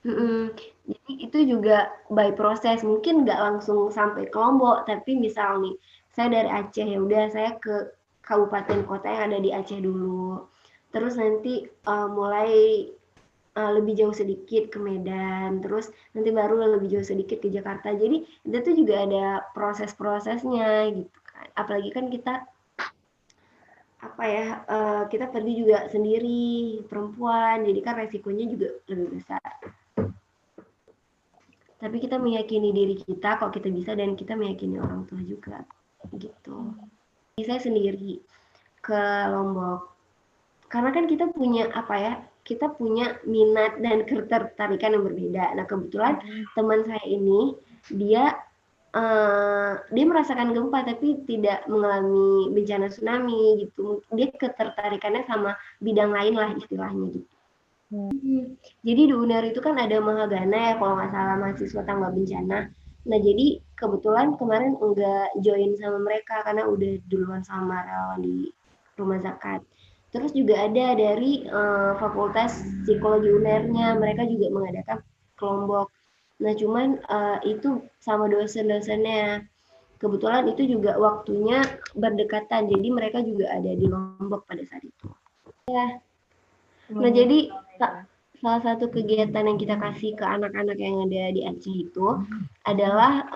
Jadi itu juga by proses, mungkin nggak langsung sampai ke Lombok, tapi misal nih saya dari Aceh, ya udah saya ke kabupaten kota yang ada di Aceh dulu. Terus nanti mulai lebih jauh sedikit ke Medan, terus nanti baru lebih jauh sedikit ke Jakarta. Jadi itu tuh juga ada proses-prosesnya gitu kan. Apalagi kan kita kita pergi juga sendiri, perempuan, jadi kan resikonya juga lebih besar. Tapi kita meyakini diri kita kalau kita bisa dan kita meyakini orang tua juga gitu. Jadi saya sendiri ke Lombok karena kan kita punya kita punya minat dan ketertarikan yang berbeda. Nah kebetulan teman saya ini dia merasakan gempa tapi tidak mengalami bencana tsunami gitu. Dia ketertarikannya sama bidang lain lah istilahnya gitu. Jadi di UNER itu kan ada Mahagana ya kalau nggak salah, mahasiswa tangga bencana. Nah jadi kebetulan kemarin enggak join sama mereka karena udah duluan sama relawan di rumah zakat. Terus juga ada dari Fakultas Psikologi UNER-nya, mereka juga mengadakan kelompok. Nah cuman itu sama dosen-dosennya. Kebetulan itu juga waktunya berdekatan, jadi mereka juga ada di Lombok pada saat itu. Ya. Nah jadi salah satu kegiatan yang kita kasih ke anak-anak yang ada di Aceh itu adalah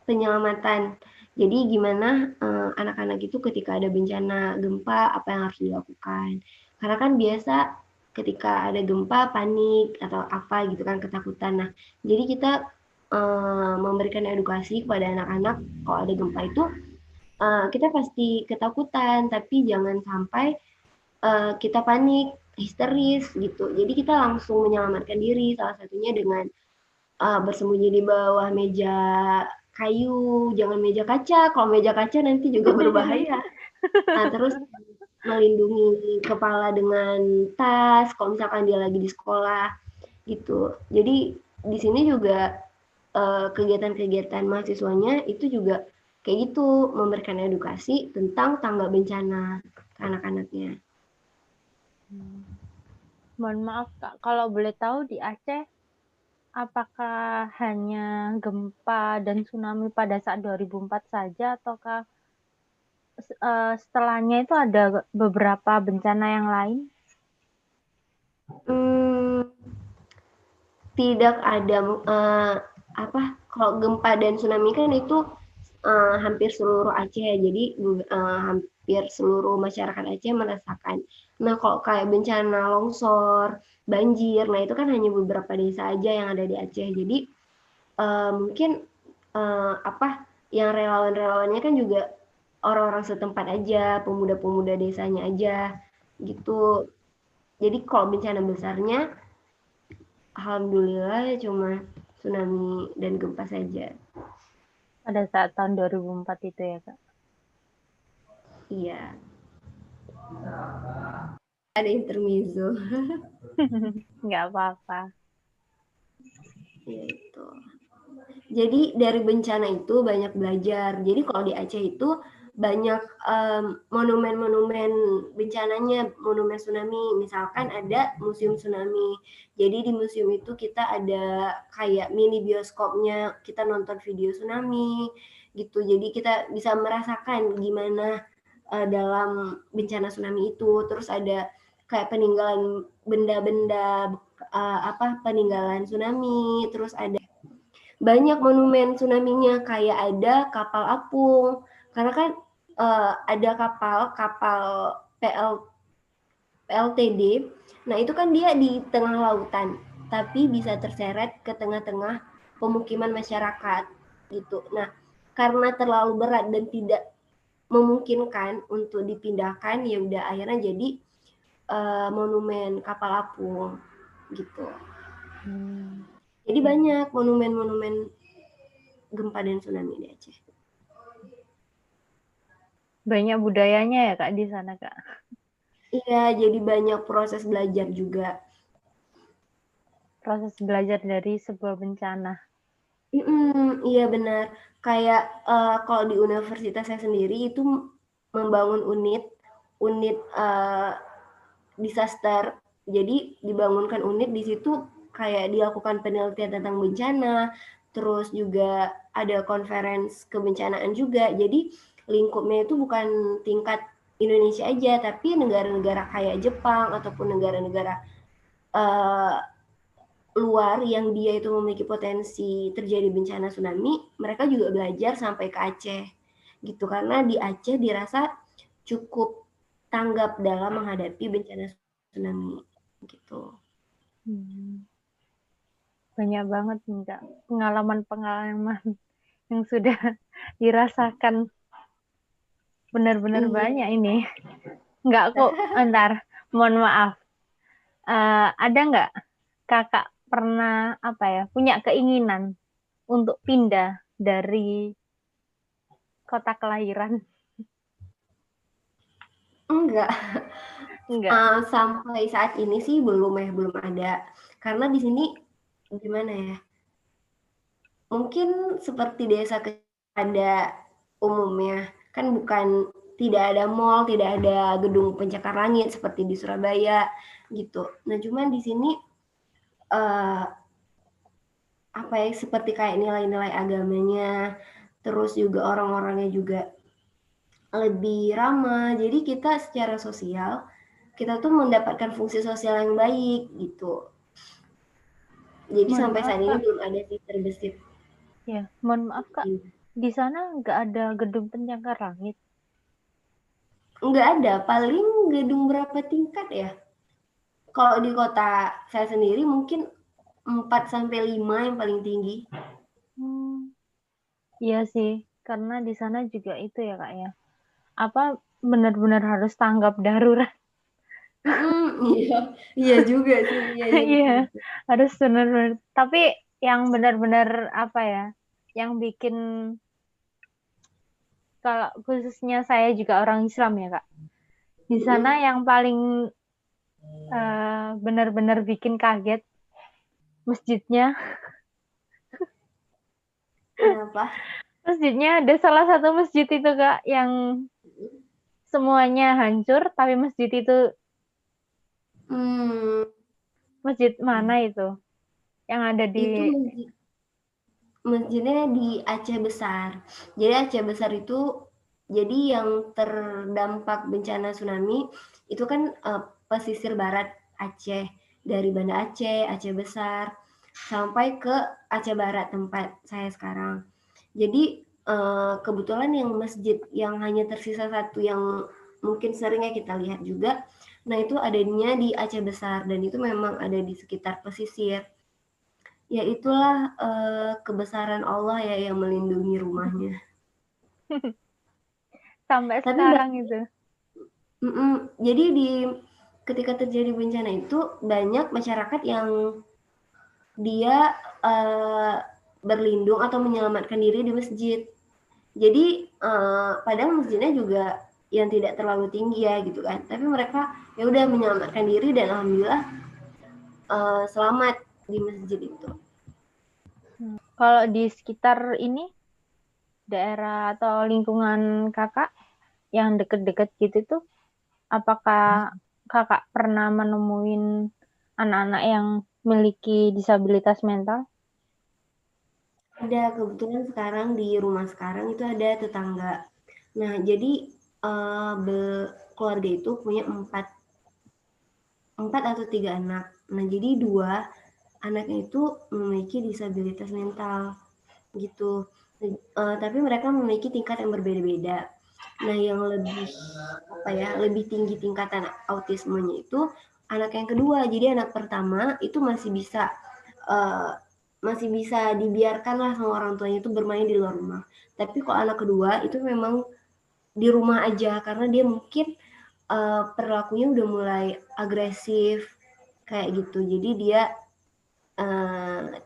penyelamatan. Jadi gimana anak-anak itu ketika ada bencana gempa apa yang harus dilakukan. Karena kan biasa ketika ada gempa panik atau apa gitu kan, ketakutan. Nah, jadi kita memberikan edukasi kepada anak-anak kalau ada gempa itu kita pasti ketakutan, tapi jangan sampai kita panik, histeris gitu. Jadi kita langsung menyelamatkan diri, salah satunya dengan bersembunyi di bawah meja kayu, jangan meja kaca. Kalau meja kaca nanti juga berbahaya. Nah, terus melindungi kepala dengan tas kalau misalkan dia lagi di sekolah gitu. Jadi di sini juga kegiatan-kegiatan mahasiswanya itu juga kayak gitu, memberikan edukasi tentang tangga bencana ke anak-anaknya. Mohon maaf Kak, kalau boleh tahu di Aceh apakah hanya gempa dan tsunami pada saat 2004 saja ataukah setelahnya itu ada beberapa bencana yang lain? Tidak ada kalau gempa dan tsunami kan itu hampir seluruh Aceh ya, jadi hampir seluruh masyarakat Aceh merasakan. Nah kalau kayak bencana longsor, banjir, nah itu kan hanya beberapa desa aja yang ada di Aceh. Jadi mungkin yang relawan-relawannya kan juga orang-orang setempat aja, pemuda-pemuda desanya aja gitu. Jadi kalau bencana besarnya alhamdulillah cuma tsunami dan gempa saja. Pada saat tahun 2004 itu ya Kak? Iya. Ada intermezzo. Nggak apa-apa. Ya itu. Jadi dari bencana itu banyak belajar. Jadi kalau di Aceh itu banyak monumen-monumen bencananya, monumen tsunami. Misalkan ada museum tsunami. Jadi di museum itu kita ada kayak mini bioskopnya, kita nonton video tsunami gitu. Jadi kita bisa merasakan gimana dalam bencana tsunami itu. Terus ada kayak peninggalan benda-benda peninggalan tsunami. Terus ada banyak monumen tsunami-nya, kayak ada kapal apung. Karena kan ada kapal PLTD. Nah, itu kan dia di tengah lautan, tapi bisa terseret ke tengah-tengah pemukiman masyarakat gitu. Nah, karena terlalu berat dan tidak memungkinkan untuk dipindahkan, ya udah akhirnya jadi monumen kapal apung gitu. Jadi banyak monumen-monumen gempa dan tsunami di Aceh. Banyak budayanya ya Kak di sana Kak? Iya, jadi banyak proses belajar juga. Proses belajar dari sebuah bencana. Iya benar. Kayak kalau di universitas saya sendiri itu membangun unit disaster. Jadi dibangunkan unit di situ kayak dilakukan penelitian tentang bencana, terus juga ada conference kebencanaan juga. Jadi lingkupnya itu bukan tingkat Indonesia aja, tapi negara-negara kayak Jepang ataupun negara-negara luar yang dia itu memiliki potensi terjadi bencana tsunami, mereka juga belajar sampai ke Aceh gitu, karena di Aceh dirasa cukup tanggap dalam menghadapi bencana tsunami gitu. Banyak banget nih Kak pengalaman-pengalaman yang sudah dirasakan, benar-benar banyak ini. Enggak kok, bentar, mohon maaf. Ada nggak Kakak pernah punya keinginan untuk pindah dari kota kelahiran? Enggak. Enggak. Sampai saat ini sih belum ada. Karena di sini gimana ya? Mungkin seperti desa pada umumnya, kan tidak ada mall, tidak ada gedung pencakar langit seperti di Surabaya gitu. Nah, cuman di sini seperti kayak nilai-nilai agamanya, terus juga orang-orangnya juga lebih ramah. Jadi kita secara sosial, kita tuh mendapatkan fungsi sosial yang baik gitu. Jadi Mohon sampai maaf, saat ini Kak. belum ada sih terbesit. Ya, mohon maaf Kak. Di sana nggak ada gedung pencakar langit? Nggak ada, paling gedung berapa tingkat ya? Kalau di kota saya sendiri mungkin 4-5 yang paling tinggi. Iya sih, karena di sana juga itu ya Kak ya. Benar-benar harus tanggap darurat. Iya, iya juga sih. Iya, harus benar-benar. Tapi yang benar-benar yang bikin, kalau khususnya saya juga orang Islam ya Kak. Di sana yang paling benar-benar bikin kaget masjidnya. Kenapa? Masjidnya ada salah satu masjid itu Kak yang semuanya hancur, tapi masjid itu masjid mana itu? Yang ada di Itu masjidnya di Aceh Besar. Jadi Aceh Besar itu jadi yang terdampak bencana tsunami itu kan pesisir barat Aceh, dari Banda Aceh, Aceh Besar sampai ke Aceh Barat tempat saya sekarang. Jadi kebetulan yang masjid yang hanya tersisa satu yang mungkin seringnya kita lihat juga, nah itu adanya di Aceh Besar dan itu memang ada di sekitar pesisir. Ya itulah kebesaran Allah ya yang melindungi rumahnya. sampai Tapi sekarang itu. jadi ketika terjadi bencana itu banyak masyarakat yang dia berlindung atau menyelamatkan diri di masjid. Jadi padahal masjidnya juga yang tidak terlalu tinggi ya gitu kan. Tapi mereka ya udah menyelamatkan diri dan alhamdulillah selamat di masjid itu. Kalau di sekitar ini, daerah atau lingkungan Kakak yang deket-deket gitu tuh, apakah Kakak pernah menemuin anak-anak yang memiliki disabilitas mental? Ada, kebetulan sekarang di rumah sekarang itu ada tetangga. Nah, jadi keluarga itu punya 4 atau 3 anak. Nah, jadi 2 anaknya itu memiliki disabilitas mental gitu. Tapi mereka memiliki tingkat yang berbeda-beda. Nah, yang lebih tinggi tingkatan autismenya itu anak yang kedua. Jadi anak pertama itu masih bisa dibiarkan lah sama orang tuanya itu bermain di luar rumah. Tapi kalau anak kedua itu memang di rumah aja karena dia mungkin perilakunya udah mulai agresif kayak gitu. Jadi dia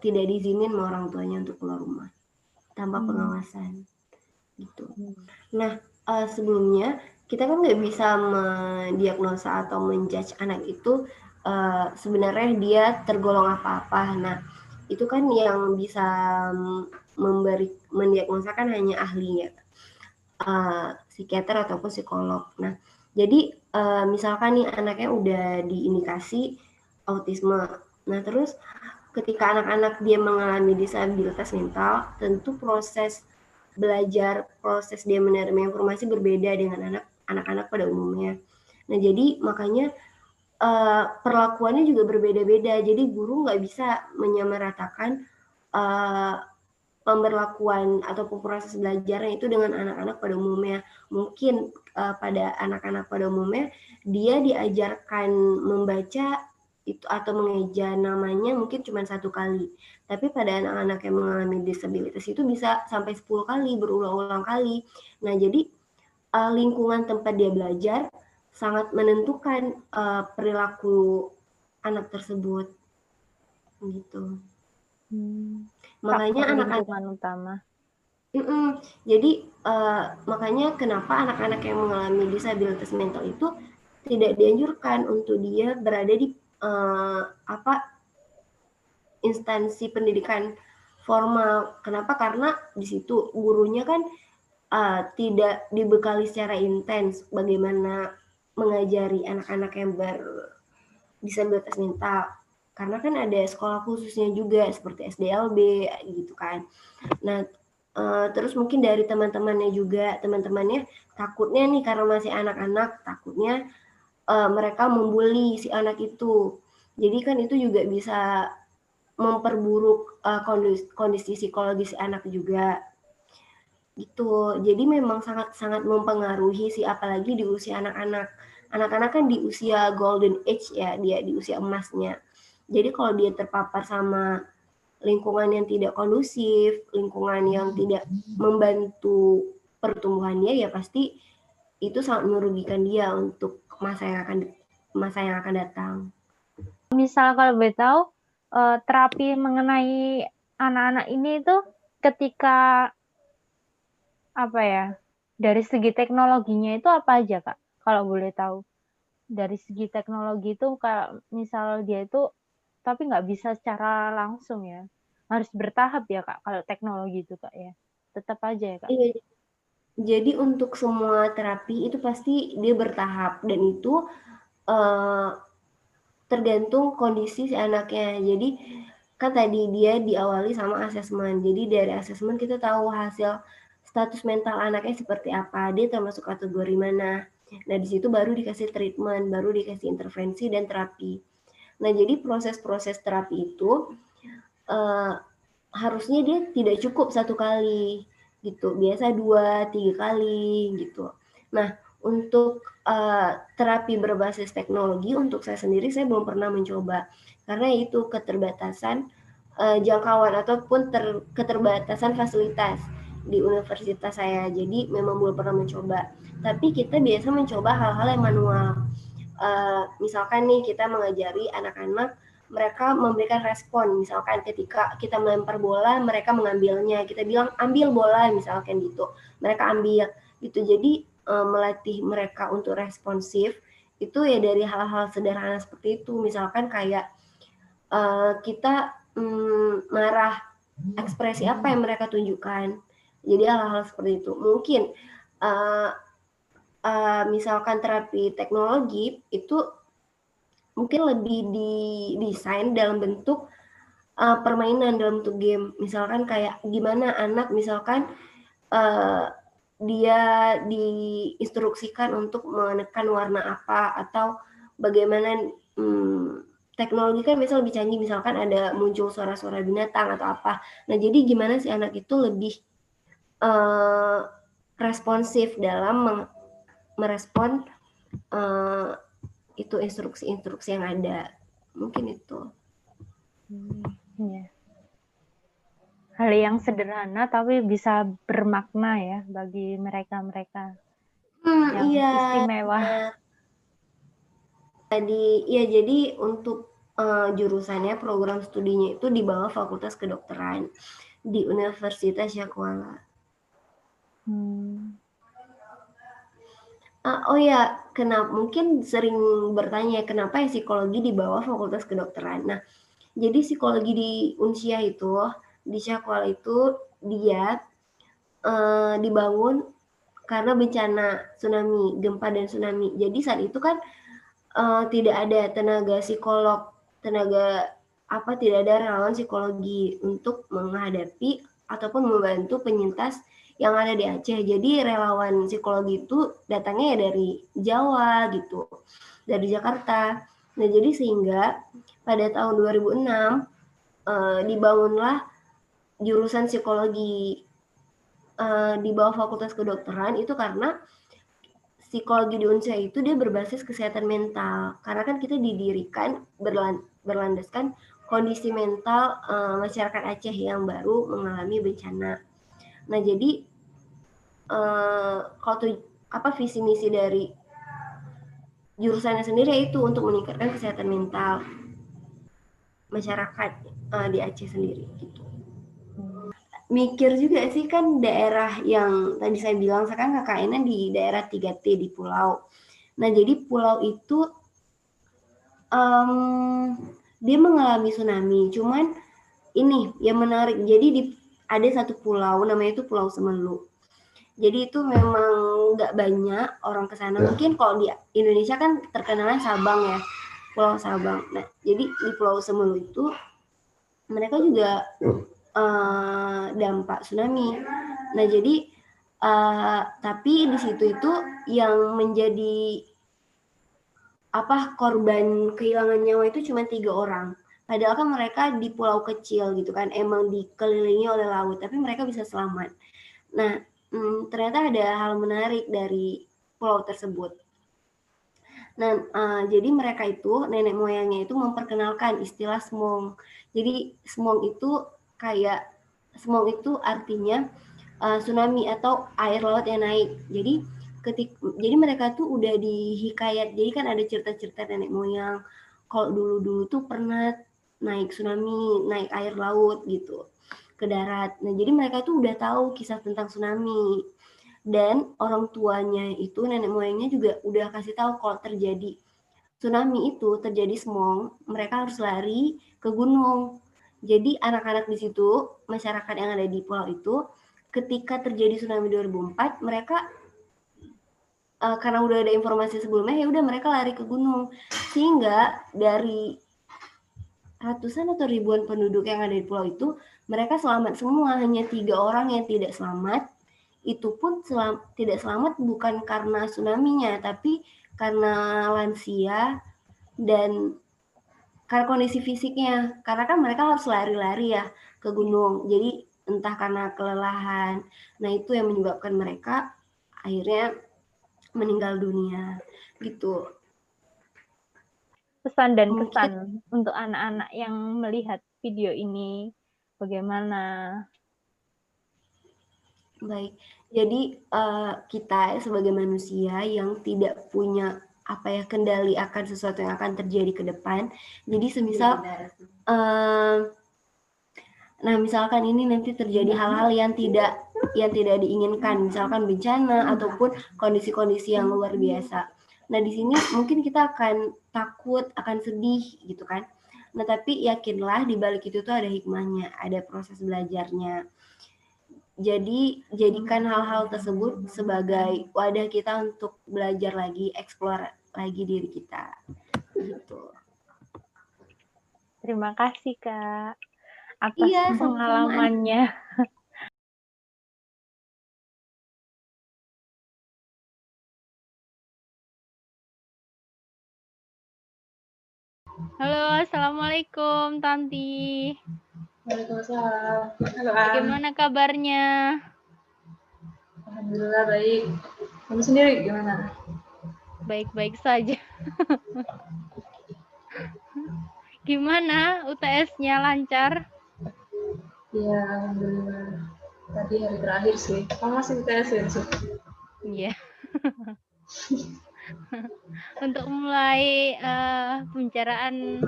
tidak diizinin sama orang tuanya untuk keluar rumah tanpa pengawasan gitu. Nah, sebelumnya kita kan nggak bisa mendiagnosa atau menjudge anak itu sebenarnya dia tergolong apa-apa. Nah, itu kan yang bisa mendiagnosa kan hanya ahlinya, psikiater ataupun psikolog. Nah, jadi misalkan nih anaknya udah diindikasi autisme. Nah, terus ketika anak-anak dia mengalami disabilitas mental, tentu proses belajar, proses dia menerima informasi berbeda dengan anak-anak pada umumnya. Nah, jadi makanya perlakuannya juga berbeda-beda. Jadi guru nggak bisa menyamaratakan pemberlakuan ataupun proses belajarnya itu dengan anak-anak pada umumnya. Mungkin pada anak-anak pada umumnya dia diajarkan membaca itu atau mengeja namanya mungkin cuma 1 kali. Tapi pada anak-anak yang mengalami disabilitas itu bisa sampai 10 kali, berulang-ulang kali. Nah, jadi lingkungan tempat dia belajar sangat menentukan perilaku anak tersebut gitu. Makanya Faktor anak-anak lingkungan utama. Jadi makanya kenapa anak-anak yang mengalami disabilitas mental itu tidak dianjurkan untuk dia berada di instansi pendidikan formal. Kenapa? Karena di situ gurunya kan tidak dibekali secara intens bagaimana mengajari anak-anak yang berdisabilitas mental. Karena kan ada sekolah khususnya juga seperti SDLB gitu kan. Nah, terus mungkin dari teman-temannya juga, teman-temannya takutnya nih karena masih anak-anak, takutnya mereka membuli si anak itu. Jadi kan itu juga bisa memperburuk kondisi psikologis si anak juga. Gitu. Jadi memang sangat-sangat mempengaruhi sih, apalagi di usia anak-anak. Anak-anak kan di usia golden age ya, dia di usia emasnya. Jadi kalau dia terpapar sama lingkungan yang tidak kondusif, lingkungan yang tidak membantu pertumbuhannya, ya pasti itu sangat merugikan dia untuk masa yang akan datang. Misal kalau boleh tahu, terapi mengenai anak-anak ini itu ketika apa ya, dari segi teknologinya itu apa aja, Kak? Kalau boleh tahu. Dari segi teknologi itu kalau misal dia itu tapi nggak bisa secara langsung ya, harus bertahap ya, Kak, kalau teknologi itu, Kak, ya? Tetap aja ya, Kak? Iya, jadi untuk semua terapi itu pasti dia bertahap dan itu tergantung kondisi si anaknya. Jadi kan tadi dia diawali sama asesmen. Jadi dari asesmen kita tahu hasil status mental anaknya seperti apa, dia termasuk kategori mana. Nah, di situ baru dikasih treatment, baru dikasih intervensi dan terapi. Nah, jadi proses-proses terapi itu harusnya dia tidak cukup 1 kali gitu, biasa 2, 3 kali gitu. Nah, untuk terapi berbasis teknologi untuk saya sendiri saya belum pernah mencoba karena itu keterbatasan jangkauan ataupun keterbatasan fasilitas di universitas saya. Jadi memang belum pernah mencoba. Tapi kita biasa mencoba hal-hal yang manual. Misalkan nih kita mengajari anak-anak mereka memberikan respon, misalkan ketika kita melempar bola mereka mengambilnya, kita bilang ambil bola misalkan gitu, mereka ambil gitu. Jadi melatih mereka untuk responsif itu ya dari hal-hal sederhana seperti itu, misalkan kayak kita marah, ekspresi apa yang mereka tunjukkan, jadi hal-hal seperti itu. Mungkin misalkan terapi teknologi itu mungkin lebih didesain dalam bentuk permainan, dalam bentuk game. Misalkan kayak gimana anak misalkan dia diinstruksikan untuk menekan warna apa atau bagaimana teknologi kan biasanya lebih canggih, misalkan ada muncul suara-suara binatang atau apa. Nah, jadi gimana si anak itu lebih responsif dalam merespon itu instruksi-instruksi yang ada. Mungkin itu. Ya. Hal yang sederhana tapi bisa bermakna ya bagi mereka-mereka yang Iya, istimewa. Jadi untuk jurusannya, program studinya itu di bawah Fakultas Kedokteran di Universitas Syakuala. Oh ya, mungkin sering bertanya kenapa ya psikologi di bawah Fakultas Kedokteran. Nah, jadi psikologi di Unsia itu, di Syakuala itu dia dibangun karena bencana tsunami, gempa dan tsunami. Jadi saat itu kan tidak ada tenaga psikolog, tidak ada relawan psikologi untuk menghadapi ataupun membantu penyintas yang ada di Aceh. Jadi relawan psikologi itu datangnya ya dari Jawa gitu, dari Jakarta. Nah, jadi sehingga pada tahun 2006 dibangunlah jurusan psikologi di bawah Fakultas Kedokteran itu karena psikologi di Unsia itu dia berbasis kesehatan mental. Karena kan kita didirikan berlandaskan kondisi mental masyarakat Aceh yang baru mengalami bencana. Nah, jadi visi misi dari jurusannya sendiri itu untuk meningkatkan kesehatan mental masyarakat di Aceh sendiri gitu. Mikir juga sih, kan daerah yang tadi saya bilang sekarang KKN-nya di daerah 3T di pulau. Nah, jadi pulau itu dia mengalami tsunami. Cuman ini yang menarik, jadi ada satu pulau namanya itu Pulau Semelu. Jadi itu memang nggak banyak orang ke sana. Mungkin kalau di Indonesia kan terkenalnya Sabang ya, Pulau Sabang. Nah, jadi di Pulau Semelu itu mereka juga dampak tsunami. Nah, jadi tapi di situ itu yang menjadi korban kehilangan nyawa itu cuma 3 orang. Padahal kan mereka di pulau kecil gitu kan, emang dikelilingi oleh laut, tapi mereka bisa selamat. Nah, ternyata ada hal menarik dari pulau tersebut. Nah, jadi mereka itu, nenek moyangnya itu memperkenalkan istilah smong. Jadi smong itu artinya tsunami atau air laut yang naik. Jadi mereka tuh udah dihikayat. Jadi kan ada cerita-cerita nenek moyang kalau dulu-dulu tuh pernah naik tsunami, naik air laut gitu ke darat. Nah, jadi mereka tuh udah tahu kisah tentang tsunami. Dan orang tuanya itu, nenek moyangnya juga udah kasih tahu kalau terjadi tsunami itu, terjadi smong, mereka harus lari ke gunung. Jadi anak-anak di situ, masyarakat yang ada di pulau itu, ketika terjadi tsunami 2004, mereka karena udah ada informasi sebelumnya, ya udah mereka lari ke gunung. Sehingga dari ratusan atau ribuan penduduk yang ada di pulau itu, mereka selamat semua. Hanya 3 orang yang tidak selamat. Itu pun tidak selamat bukan karena tsunami-nya, tapi karena lansia dan karena kondisi fisiknya. Karena kan mereka harus lari-lari ya ke gunung. Jadi entah karena kelelahan. Nah, itu yang menyebabkan mereka akhirnya meninggal dunia gitu. Pesan dan kesan untuk anak-anak yang melihat video ini bagaimana? Baik, jadi kita sebagai manusia yang tidak punya kendali akan sesuatu yang akan terjadi ke depan. Jadi semisal nah, misalkan ini nanti terjadi hal-hal yang tidak diinginkan, misalkan bencana ataupun kondisi-kondisi yang luar biasa. Nah, di sini mungkin kita akan takut, akan sedih gitu kan. Nah, tapi yakinlah di balik itu tuh ada hikmahnya, ada proses belajarnya. Jadi jadikan hal-hal tersebut sebagai wadah kita untuk belajar lagi, eksplor lagi diri kita. Gitu. Terima kasih, Kak, atas pengalamannya. Halo, assalamualaikum, Tanti. Waalaikumsalam. Halo, Bagaimana kabarnya? Alhamdulillah baik. Kamu sendiri gimana? Baik-baik saja. Gimana UTS-nya lancar? Iya, alhamdulillah. Tadi hari terakhir sih. Kamu masih UTS ya sih? Iya. Untuk mulai pembicaraan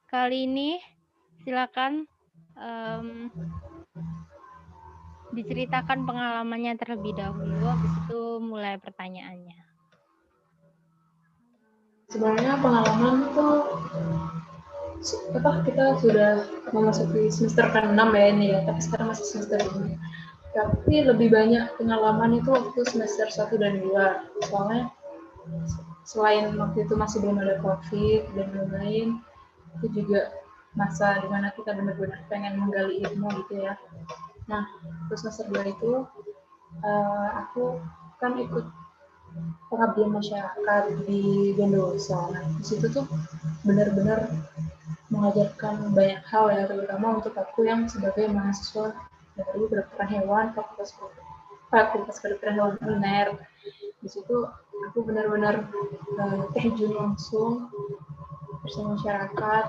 kali ini, silakan diceritakan pengalamannya terlebih dahulu, habis itu mulai pertanyaannya. Sebenarnya pengalaman tuh kita sudah memasuki semester ke-6 ya ini ya, tapi sekarang masih semester 5. Tapi lebih banyak pengalaman itu waktu semester 1 dan 2. Soalnya selain waktu itu masih belum ada COVID dan lain-lain, itu juga masa dimana kita benar-benar pengen menggali ilmu gitu ya. Nah, terus semester 2 itu aku kan ikut pengabdian masyarakat di Bondowoso. Nah, di situ tuh benar-benar mengajarkan banyak hal ya, terutama untuk aku yang sebagai mahasiswa dari kedokteran hewan Fakultas Kedokteran Hewan UNER. Di situ aku benar-benar terjun langsung bersama masyarakat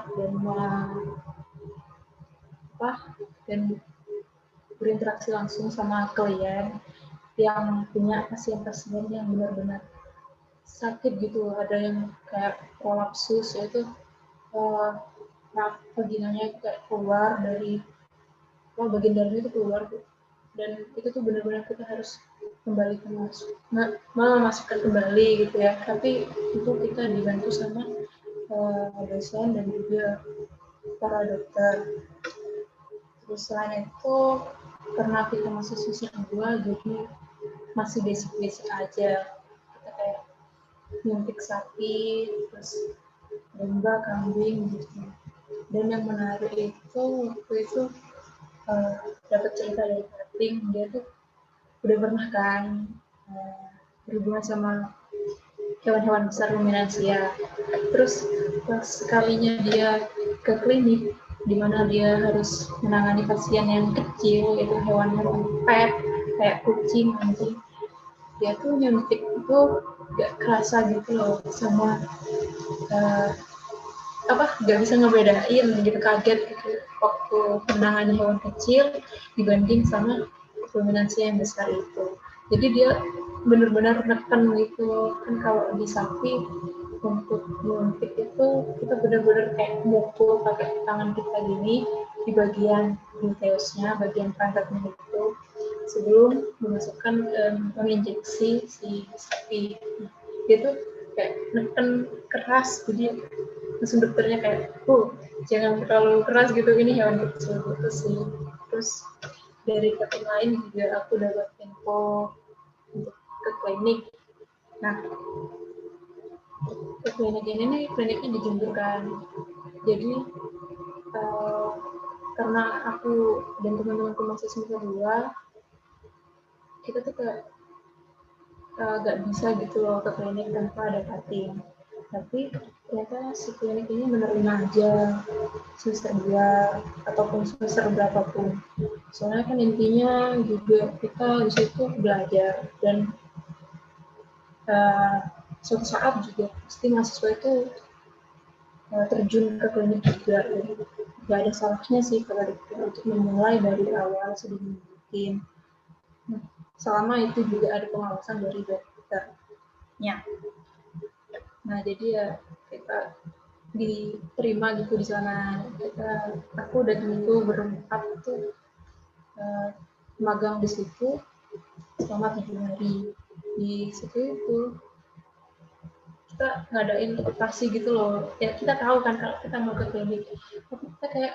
dan berinteraksi langsung sama klien yang punya pasien-pasien yang benar-benar sakit gitu. Ada yang kayak prolapsus, yaitu vaginanya kayak keluar dari bagian dalamnya itu keluar tuh. Dan itu tuh benar-benar kita harus kembalikan memasukkan kembali gitu ya. Tapi itu kita dibantu sama dosen dan juga para dokter. Terus selain itu karena kita masih semester 2, jadi masih basic-basic aja. Kita kayak nyuntik sapi, terus domba, kambing gitu. Dan yang menarik itu waktu itu dapat cerita dari Kating, dia tuh udah pernah kan berhubungan sama hewan-hewan besar ruminansia. Terus pas sekalinya dia ke klinik, di mana dia harus menangani pasien yang kecil, yaitu hewan-hewan pet kayak kucing, anjing, dia tuh nyuntik itu gak kerasa gitu loh, sama gak bisa ngebedain gitu, kaget gitu waktu menangani hewan kecil dibanding sama ruminansia yang besar itu. Jadi dia benar-benar neken gitu kan. Kalau di sapi untuk nyuntik itu kita benar-benar kayak mukul pakai tangan kita gini di bagian gluteusnya, bagian pantatnya itu, sebelum memasukkan menginjeksi si sapi. Dia tuh kayak neken keras, jadi langsung dokternya kayak jangan terlalu keras gitu, ini hewan kecil gitu sih. Terus dari Kating lain juga aku dapat info untuk ke klinik. Nah, ke klinik ini nih, kliniknya di Jember kan. Jadi karena aku dan teman-temanku masih semester 2, kita tuh kayak gak bisa gitu loh ke klinik tanpa ada Kating. Tapi ternyata si klinik ini menerima aja semester 2 ataupun semester berapapun. Soalnya kan intinya juga kita di situ belajar, dan suatu saat juga pasti mahasiswa itu terjun ke klinik juga. Jadi gak ada salahnya sih kalau untuk memulai dari awal sedini mungkin. Nah, selama itu juga ada pengawasan dari dokternya. Nah, jadi ya kita diterima gitu di sana. Aku dan temanku berempat tuh magang di situ selama 7 hari. Di situ itu kita ngadain operasi gitu loh. Ya kita tahu kan kalau kita mau ke klinik, tapi kita kayak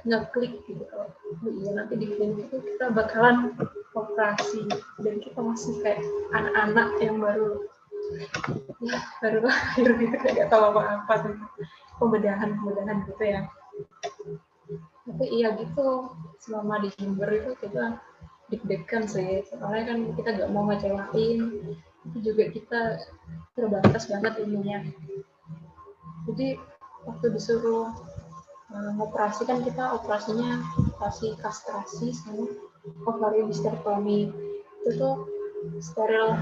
nggak klik gitu. Kalau iya nanti di klinik itu kita bakalan operasi, dan kita masih kayak anak-anak yang baru lahir gitu, kayak nggak tahu apa-apa tuh, pembedahan gitu ya. Tapi iya gitu, selama di Jember itu kita deg-degan sih, soalnya kan kita nggak mau ngecewain, itu juga kita terbatas banget ilmunya. Jadi waktu disuruh ngoperasi kan, kita operasinya operasi kastrasi sama ovarium hysterectomy. Itu tuh steril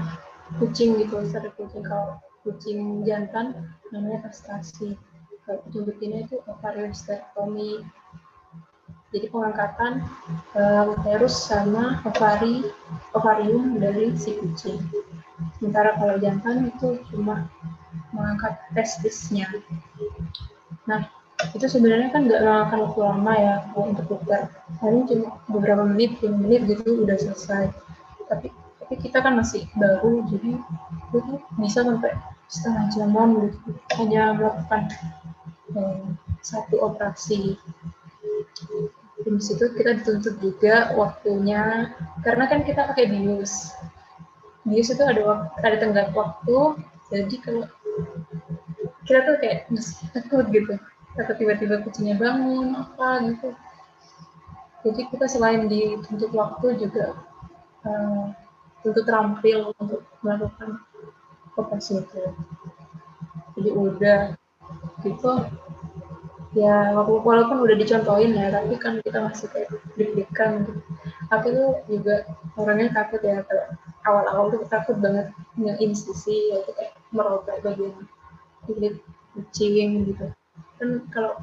kucing gitu, steril kucing. Kalau kucing jantan namanya kastrasi. Kalau kucing betina itu ovariostektomi. Jadi pengangkatan uterus sama ovarium dari si kucing. Sementara kalau jantan itu cuma mengangkat testisnya. Nah, itu sebenarnya kan nggak memakan waktu lama ya untuk dokter. Paling cuma beberapa menit, 5 menit gitu udah selesai. Tapi kita kan masih baru, jadi itu bisa sampai setengah jaman gitu. Hanya melakukan satu operasi. Di situ kita dituntut juga waktunya, karena kan kita pakai bius. Bius itu ada tenggat waktu, jadi kalau kita tuh kayak masih takut gitu, takut tiba-tiba kucingnya bangun apa gitu. Jadi kita selain dituntut waktu juga tuntut terampil untuk melakukan operasi itu. Jadi udah gitu ya, walaupun udah dicontohin ya, tapi kan kita masih kayak deg-degan gitu. Aku tuh juga orangnya takut ya, awal-awal tuh takut banget nge-insisi, yaitu kayak merobek bagian kulit kucing gitu. Kan kalau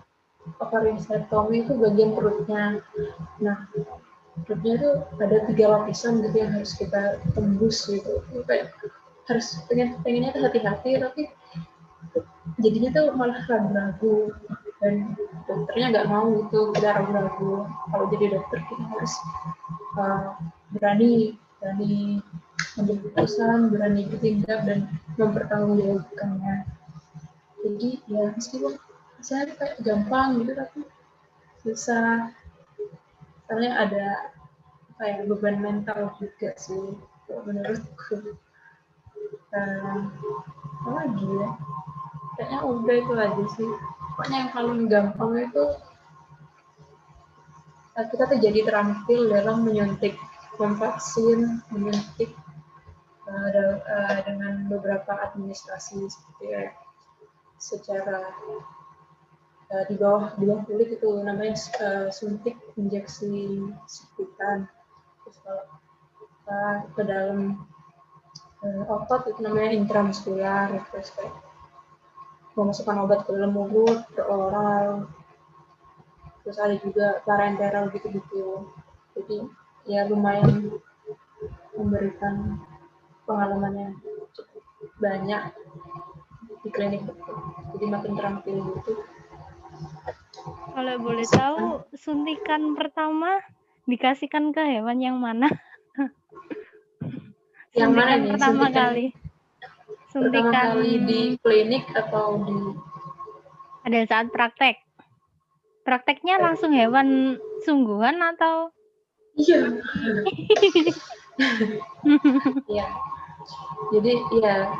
ovariostektomi itu bagian perutnya. Nah, perutnya tuh ada 3 lapisan gitu yang harus kita tembus gitu. Itu kayak harus pengennya tuh hati-hati, tapi jadinya tuh malah ragu-ragu, dan dokternya nggak mau gitu kita ragu-ragu. Kalau jadi dokter kita harus berani ambil keputusan, berani bertindak dan mempertanggungjawabkannya. Jadi ya meskipun saya kayak gampang gitu, tapi susah, soalnya ada kayak beban mental juga sih menurutku. Apa lagi ya, kayaknya udah itu aja sih. Pokoknya yang paling gampang itu kita tuh jadi terampil dalam menyuntik, memvaksin, menyuntik dengan beberapa administrasi seperti secara di bawah kulit itu namanya suntik injeksi suntikan. Terus kalau ke dalam otot itu namanya intramuskular. Terus kayak memasukkan obat ke dalam mulut, ke oral. Terus ada juga parenteral gitu-gitu. Jadi ya lumayan memberikan pengalaman yang cukup banyak di klinik itu. Jadi makin terampil gitu. Kalau boleh tahu, suntikan pertama dikasihkan ke hewan yang mana? Yang mana nih? Pertama kali. Pertama kali di klinik atau di? Pada saat praktek. Prakteknya langsung hewan sungguhan atau? Iya. Iya. Jadi ya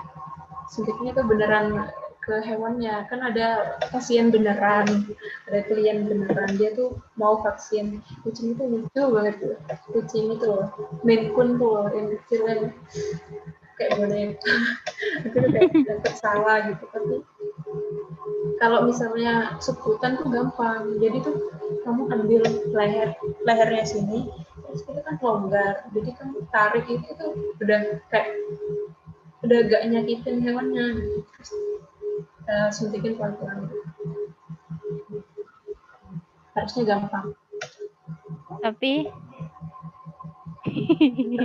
suntiknya tuh beneran ke hewannya. Kan ada pasien beneran, ada klien beneran. Dia tuh mau vaksin kucing. Itu lucu banget tuh. Kucing itu loh, Maine Coon tuh yang kecil kan, kayak boneka. Itu tuh kayak salah gitu. Tapi kalau misalnya sebutan tuh gampang. Jadi tuh kamu ambil lehernya sini, terus kita kan longgar. Jadi kamu tarik itu tuh udah gak nyakitin hewannya. Terus suntikin pelan-pelan. Harusnya gampang. Tapi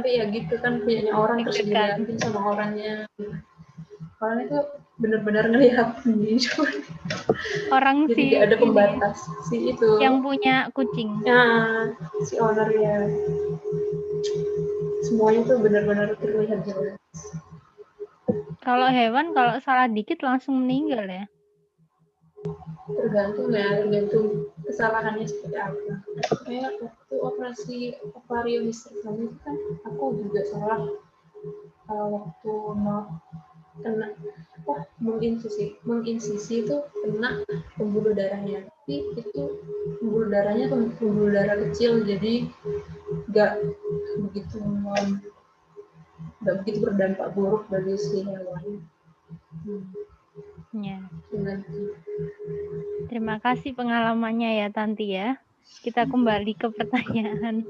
ya gitu kan, punyanya orang terus dilihatin sama orangnya. Orang itu benar-benar ngelihat sendiri. Orang jadi sih gak ada pembatas si itu yang punya kucing. Ya, si owner ya. Semuanya tuh benar-benar terlihat jelas. Kalau hewan kalau salah dikit langsung meninggal ya? Tergantung kesalahannya seperti apa. Kayak waktu operasi ovariomycetomy itu kan aku juga salah waktu mau kena menginsisi itu kena pembuluh darahnya, tapi itu pembuluh darahnya pembuluh darah kecil, jadi nggak begitu berdampak buruk bagi si hewan. Ya. Terima kasih pengalamannya ya Tanti ya. Kita kembali ke pertanyaan.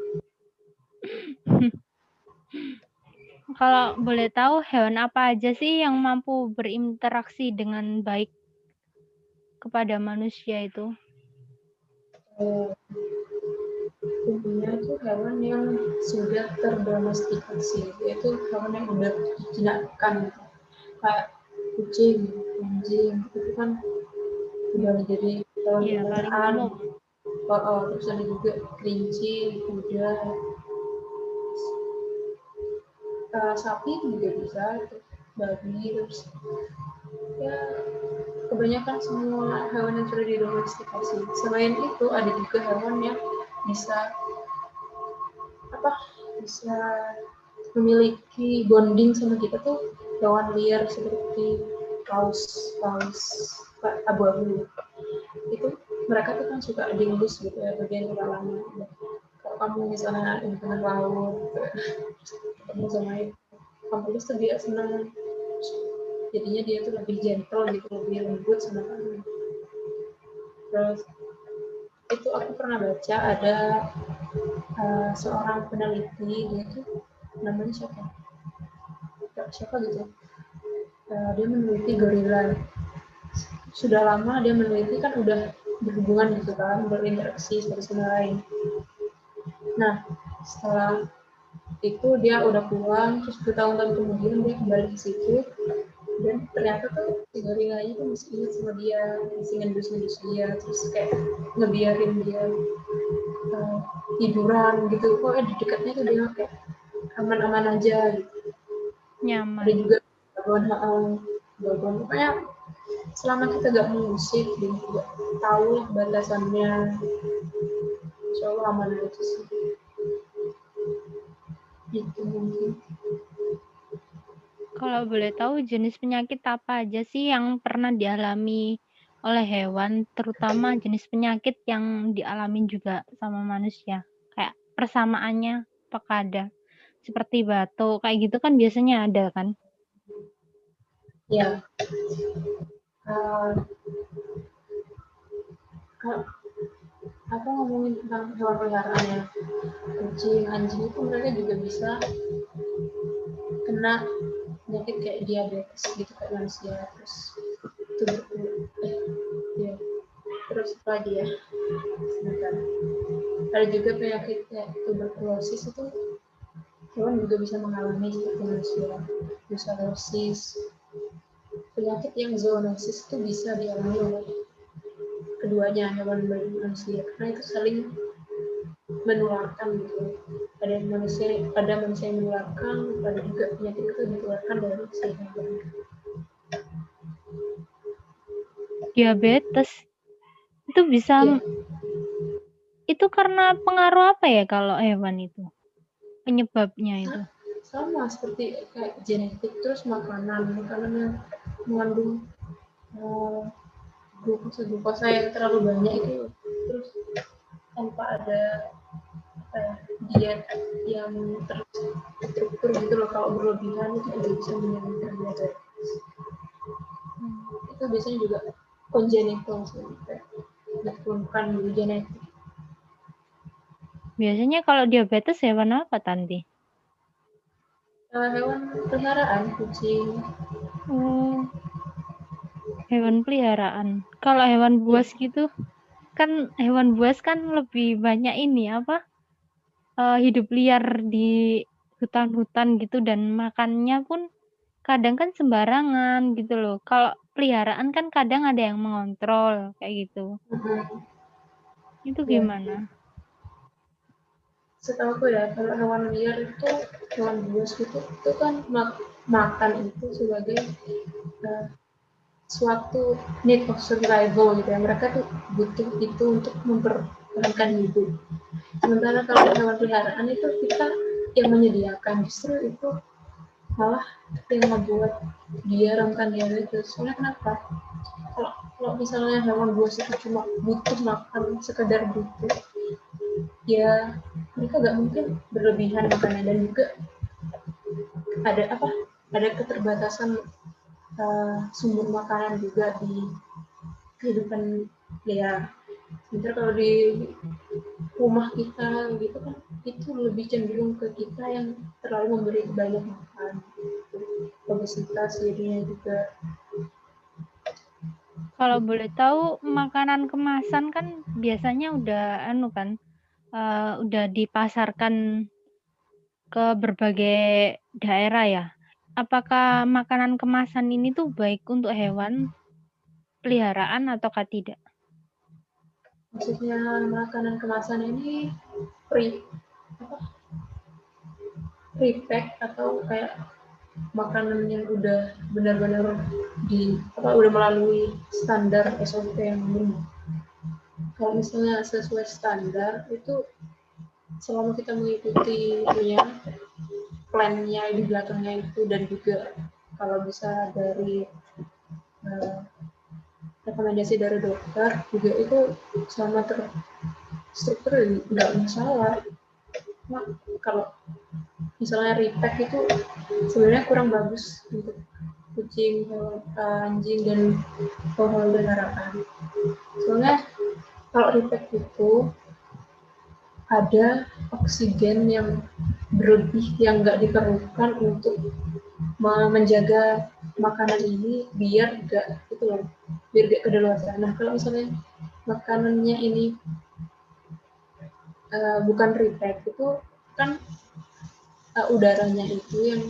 Kalau boleh tahu hewan apa aja sih yang mampu berinteraksi dengan baik kepada manusia itu? Eh, Intinya itu hewan yang sudah terdomestikasi, yaitu hewan yang udah dijinakkan gitu. Kayak kucing, anjing, itu kan udah jadi hewan Iya, paling peliharaan. umum. Terus ada juga kelinci, kuda, sapi juga bisa, gitu. Babi, terus ya kebanyakan semua hewan yang sudah didomestikasi. Selain itu ada juga hewan yang bisa bisa memiliki bonding sama kita tuh, hewan liar seperti paus abu-abu. Itu mereka tuh kan suka dielus gitu ya bagian kepalanya. Kalau kamu misalnya di tengah laut ketemu sama kamu tuh dia senang, jadinya dia tuh lebih gentle gitu, lebih lembut sama kamu. Terus itu aku pernah baca ada seorang peneliti, dia tuh namanya siapa gitu, dia meneliti gorila. Sudah lama dia meneliti, kan udah berhubungan gitu kan, berinteraksi satu sama lain. Nah, setelah itu dia udah pulang, terus bertahun-tahun kemudian dia kembali ke situ, dan ternyata tuh si gorilanya tuh masih ingat sama dia, masih ngendus-ngendus dia, terus kayak ngebiarin dia tiduran gitu. Kok di dekatnya tuh dia kayak aman-aman aja gitu. Ada Nyaman. juga babon, pokoknya selama kita gak mengusik dan juga tahu lah batasannya, insya Allah aman aja sih. Gitu mungkin. Kalau boleh tahu jenis penyakit apa aja sih yang pernah dialami oleh hewan, terutama jenis penyakit yang dialami juga sama manusia? Kayak persamaannya apakah ada? Seperti batuk, kayak gitu kan biasanya ada kan? Ya, uh, apa ngomongin tentang hewan peliharaan ya, kucing, anjing itu mereka juga bisa kena penyakit kayak diabetes gitu kayak manusia. Terus terus apa lagi ya, sebentar, ada juga penyakit kayak tuberkulosis, itu hewan juga bisa mengalami seperti manusia. Brucellosis, penyakit yang zoonosis itu bisa dialami oleh keduanya, hewan dan manusia, karena itu saling menularkan gitu. Ada manusia yang menularkan, ada juga penyakit itu ditularkan dari si hewan. Diabetes itu bisa itu karena pengaruh apa ya kalau hewan itu? Penyebabnya itu. Sama seperti kayak genetik, terus makanan yang mengandung glukosa yang terlalu banyak itu, terus tanpa ada diet yang terstruktur gitu loh, kalau berlebihan itu juga bisa menyebabkan diabetes. Itu biasanya juga congenital sih, kayak diturunkan di genetik. Biasanya kalau diabetes hewan apa, Tanti? Hewan peliharaan, kucing. Hewan peliharaan. Kalau hewan buas gitu, kan hewan buas kan lebih banyak ini apa? Hidup liar di hutan-hutan gitu, dan makannya pun kadang kan sembarangan gitu loh. Kalau peliharaan kan kadang ada yang mengontrol kayak gitu. Itu gimana? Setahu aku ya, kalau hewan liar itu, hewan buas gitu, itu kan makan itu sebagai suatu need of survival gitu ya. Mereka tuh butuh itu untuk mempertahankan hidup. Sementara kalau hewan peliharaan itu kita yang menyediakan, justru itu malah yang membuat dia rentan diabetes. Soalnya kenapa? Kalau misalnya hewan buas itu cuma butuh makan, sekedar butuh, ya mereka gak mungkin berlebihan makannya, dan juga ada keterbatasan sumber makanan juga di kehidupan liar. Sebentar kalau di rumah kita gitu kan, itu lebih cenderung ke kita yang terlalu memberi banyak makan. Obesitas jadinya juga. Kalau boleh tahu makanan kemasan kan biasanya udah udah dipasarkan ke berbagai daerah ya. Apakah makanan kemasan ini tuh baik untuk hewan peliharaan ataukah tidak? Maksudnya makanan kemasan ini prepack atau kayak makanan yang udah benar-benar udah melalui standar SOP yang benar. Kalau misalnya sesuai standar itu selama kita mengikuti plan-nya di belakangnya itu, dan juga kalau bisa dari rekomendasi dari dokter juga, itu selama terstruktur nggak masalah. Nah, kalau misalnya repack itu sebenarnya kurang bagus untuk kucing, anjing, dan hewan peliharaan. Soalnya kalau repack itu ada oksigen yang berlebih yang nggak diperlukan untuk menjaga makanan ini biar nggak kedaluarsa. Nah, kalau misalnya makanannya ini bukan repack, itu kan udaranya itu yang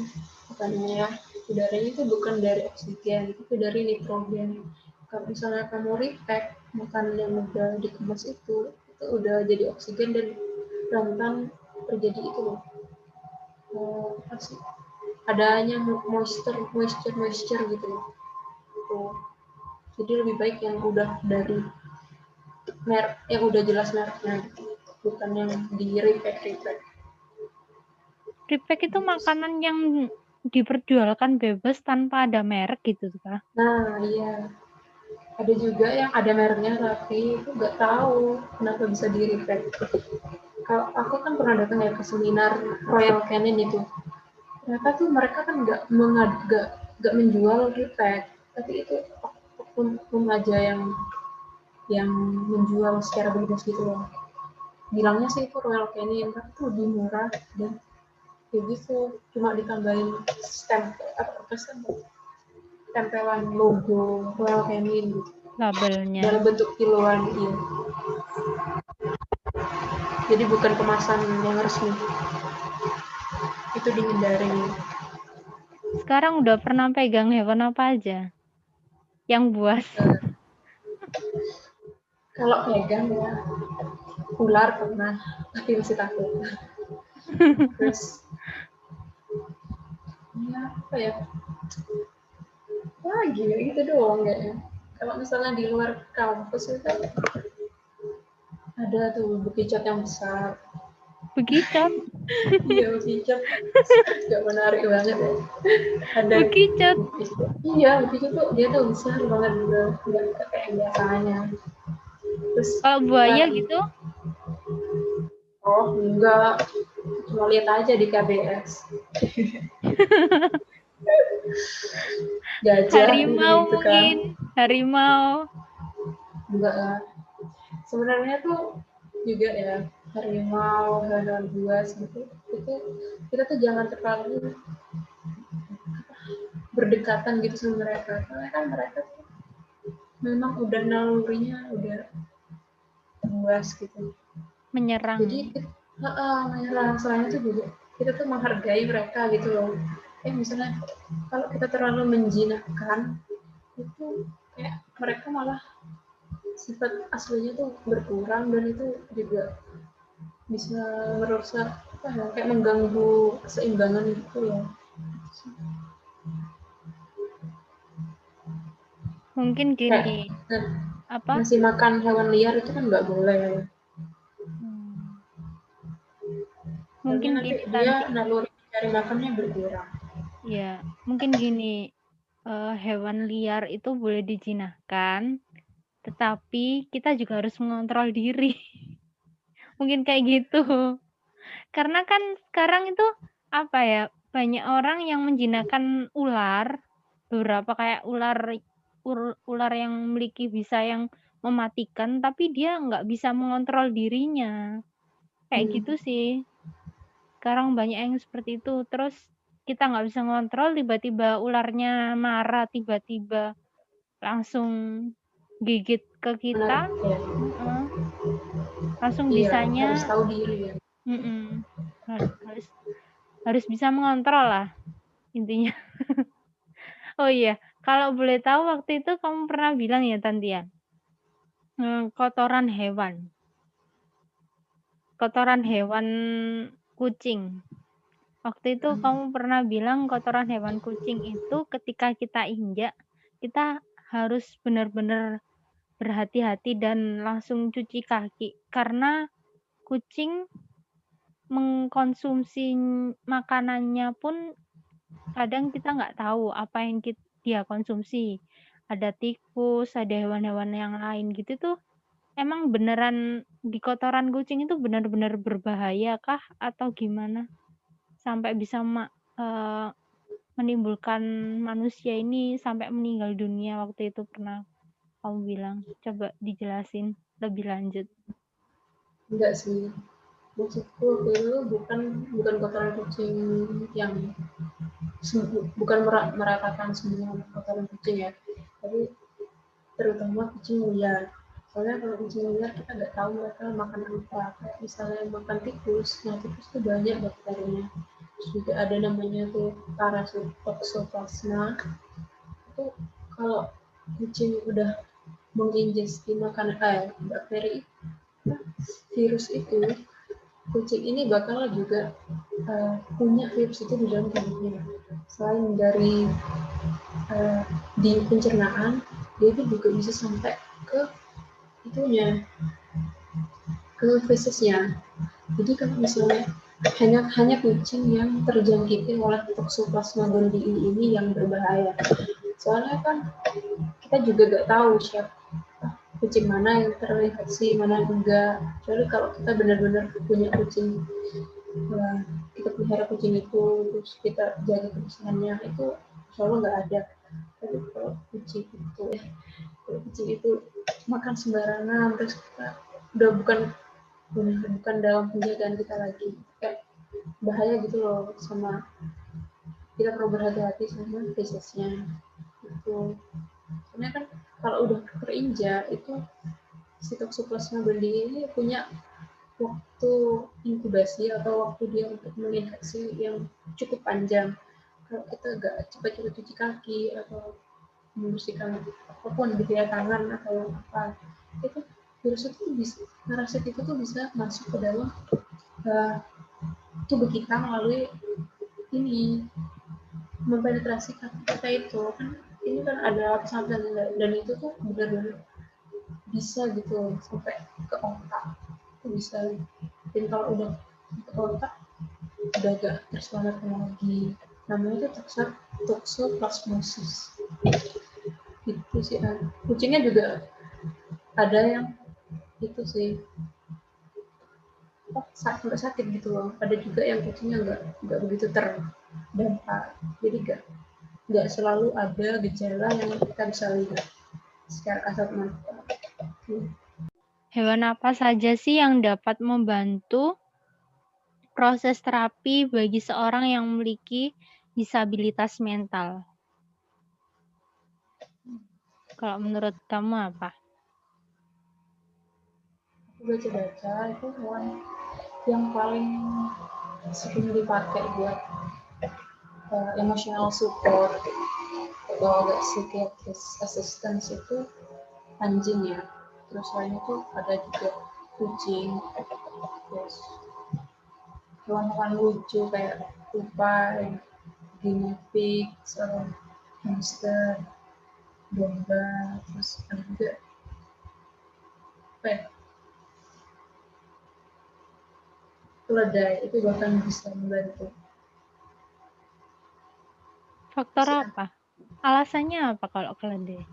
udaranya itu bukan dari oksigen, itu dari nitrogen. Kalau misalnya kamu repack makanan yang udah dikemas itu udah jadi oksigen dan rentan terjadi itu loh, adanya moisture gitu loh. Jadi lebih baik yang udah dari merek, yang udah jelas mereknya, bukan yang di repack. Repack itu makanan yang diperjualkan bebas tanpa ada merek gitu kah? Nah, iya. Ada juga yang ada mereknya tapi itu nggak tahu kenapa bisa di repack. Kalau aku kan pernah datang ya ke seminar Royal Canin itu. Ternyata tuh mereka kan nggak menjual repack, tapi itu oknum aja yang menjual secara bebas gitu loh. Bilangnya sih itu Royal Canin, tapi itu lebih murah dan kayak gitu, cuma ditambahin tempelan logo Royal Canin gitu Labelnya. dalam bentuk kiloan. Iya, jadi bukan kemasan yang resmi, itu dihindari. Sekarang udah pernah pegang hewan apa aja yang buas? Kalau pegang ya ular pernah, tapi masih takut. Terus ya apa ya, lagi gitu doang kayaknya. Kalau misalnya di luar kampus itu ada tuh bekicot yang besar. Bekicot? Iya, bekicot gak menarik banget ya. Ada Bekicot? Iya, bekicot tuh dia tuh besar banget juga, nggak kayak biasanya. Terus Kalau buaya gitu? oh enggak, cuma lihat aja di KBS. Gajah Harimau gitu kan. mungkin, harimau. Enggak lah. Sebenarnya tuh juga ya, harimau, hewan buas gitu, itu kita tuh jangan terlalu berdekatan gitu sama mereka, karena kan mereka tuh memang udah nalurinya udah buas gitu. Menyerang. Jadi menyerang. Selain itu juga kita tuh menghargai mereka gitu loh. Misalnya kalau kita terlalu menjinakkan itu kayak mereka malah sifat aslinya tuh berkurang, dan itu juga bisa merusak kayak mengganggu keseimbangan gitu ya. Mungkin gini, apa? Ngasih makan hewan liar itu kan nggak boleh. Mungkin nanti gini dia tadi. naluri cari makannya berkurang. Ya, mungkin gini, hewan liar itu boleh dijinakkan, tetapi kita juga harus mengontrol diri. Mungkin kayak gitu. Karena kan sekarang itu apa ya, banyak orang yang menjinakkan ular, beberapa kayak ular yang memiliki bisa yang mematikan, tapi dia nggak bisa mengontrol dirinya. kayak gitu sih. Sekarang banyak yang seperti itu. Terus kita nggak bisa ngontrol, tiba-tiba ularnya marah, tiba-tiba langsung gigit ke kita. Benar, ya. Heeh. Langsung Iya, bisanya harus tahu diri ya. harus bisa mengontrol lah intinya. Oh iya, kalau boleh tahu waktu itu kamu pernah bilang ya Tantia, kotoran hewan kucing. Waktu itu kamu pernah bilang kotoran hewan kucing itu ketika kita injak, kita harus benar-benar berhati-hati dan langsung cuci kaki karena kucing mengkonsumsi makanannya pun kadang kita nggak tahu apa yang dia konsumsi. Ada tikus, ada hewan-hewan yang lain gitu tuh. Emang beneran di kotoran kucing itu benar-benar berbahaya kah atau gimana? Sampai bisa menimbulkan manusia ini sampai meninggal dunia waktu itu pernah kamu bilang. Coba dijelasin lebih lanjut. Enggak sih. Maksudku waktu itu bukan kotoran kucing yang bukan meratakan semua kotoran kucing ya, tapi terutama kucing liar. Soalnya kalau kucing liar kita nggak tahu mereka makan apa. Kayak misalnya makan tikus, nah tikus tuh banyak bakterinya. Terus juga ada namanya tuh parasit toxoplasma. Itu kalau kucing udah mengingesti makanan bakteri virus itu, kucing ini bakal juga punya virus itu di dalam tubuhnya. Selain dari di pencernaan, dia itu juga bisa sampai ke itunya, ke fesesnya. Jadi kalau misalnya hanya kucing yang terjangkiti oleh Toxoplasma gondii ini yang berbahaya. Soalnya kan kita juga nggak tahu siapa kucing mana yang terinfeksi, mana yang enggak. Jadi kalau kita benar-benar punya kucing, kita pelihara kucing itu, terus kita jaga kebersihannya, itu selalu nggak ada. Tapi kalau kucing itu makan sembarangan, terus kita udah bukan dalam penjagaan kita lagi, kayak bahaya gitu loh. Sama kita perlu berhati-hati sama fesesnya itu. Karena kan kalau udah terinjak itu si Toxoplasma gondii ini punya waktu inkubasi atau waktu dia untuk menginfeksi yang cukup panjang. Kalau kita nggak cepat-cepat cuci kaki atau membersihkan apapun gitu ya, tangan atau apa, itu virus itu bisa, parasit itu tuh bisa masuk ke dalam tubuh kita melalui ini, mempenetrasi kaki kita itu kan. Ini kan ada lapisan dan itu tuh benar-benar bisa gitu sampai ke otak, itu bisa. Dan kalau udah ke otak udah gak terselamatkan lagi. Namanya itu toxoplasmosis. Itu sih. Kucingnya juga ada yang itu sih, sampai sakit gitu loh. Ada juga yang kucingnya nggak begitu terdampak. Jadi nggak selalu ada gejala yang kita bisa lihat secara kasat mata. Hewan apa saja sih yang dapat membantu proses terapi bagi seorang yang memiliki disabilitas mental? Kalau menurut kamu apa? Aku baca-baca itu hewan yang paling sering dipakai buat emotional support atau agak psychiatrist assistance itu anjing ya. Terus selain itu ada juga kucing, terus hewan-hewan lucu kayak tupai, guinea pig, hamster, domba, terus ada juga keledai, itu bahkan bisa membantu. Faktor apa? Alasannya apa kalau keledai?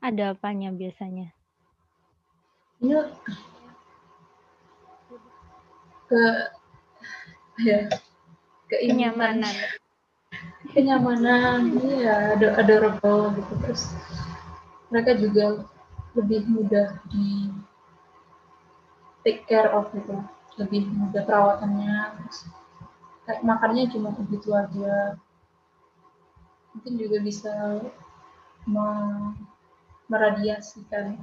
Ada apanya biasanya? Ini kenyamanan, iya, adorable gitu. Terus mereka juga lebih mudah take care of gitu, lebih mudah perawatannya, terus kayak makannya cuma begitu aja. Mungkin juga bisa meradiasikan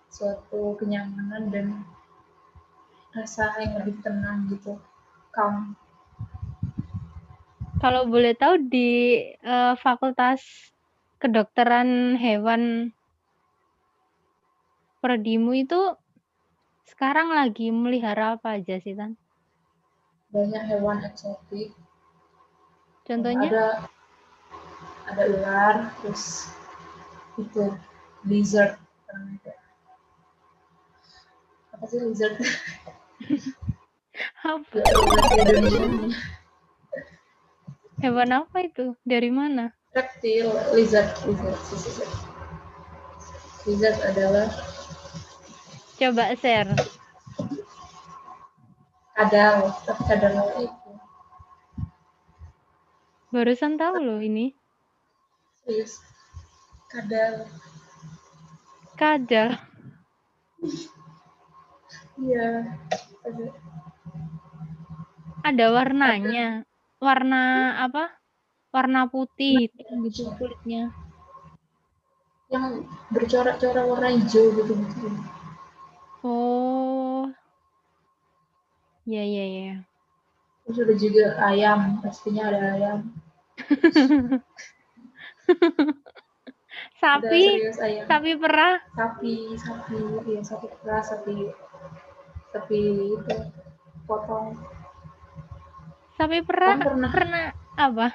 suatu kenyamanan dan rasa yang lebih tenang gitu, calm. Kalau boleh tahu di Fakultas Kedokteran Hewan Prodimu itu sekarang lagi melihara apa aja sih, Tan? Banyak hewan eksotik. Contohnya? Ada ular, terus itu lizard. Apa sih lizard? Apa? Gak tahu bahasa Indonesia. Hewan apa itu? Dari mana? Reptil, lizard. Lizard adalah Coba share. kadal, tapi kadal itu. Barusan tahu loh ini. Serius. Kadal. Kadal. Iya. Ada warnanya. Warna apa? Warna putih gitu kulitnya. Yang bercorak-corak warna hijau gitu. Oh. Ya. Terus ada juga ayam, pastinya ada ayam. Sapi, serius ayam. sapi perah. Iya sapi perah, sapi itu potong. Sapi perah Kan pernah apa?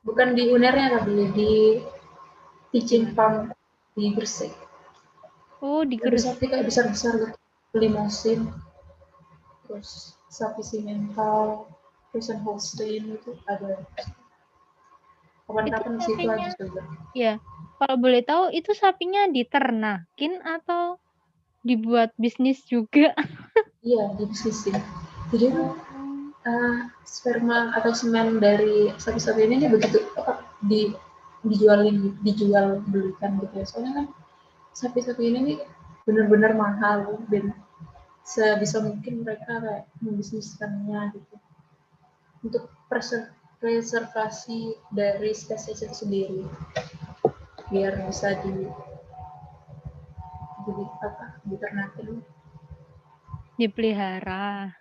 bukan di unernya tapi di Cimpang di Gresik. Oh, di Ada Gresik. sapi kayak besar-besar gitu, limosin. Terus sapi simental, Friesian Holstein itu ada. Kapan-kapan Itu situ sapinya. aja coba. Ya, kalau boleh tahu itu sapinya diternakin atau dibuat bisnis juga? Iya, dibisnisin. Jadi sperma atau semen dari sapi-sapi ini begitu dijual belikan gitu ya. Soalnya kan sapi-sapi ini nih benar-benar mahal dan sebisa mungkin mereka kayak membisniskannya gitu untuk preservasi dari spesies itu sendiri biar bisa diternakin, Dipelihara.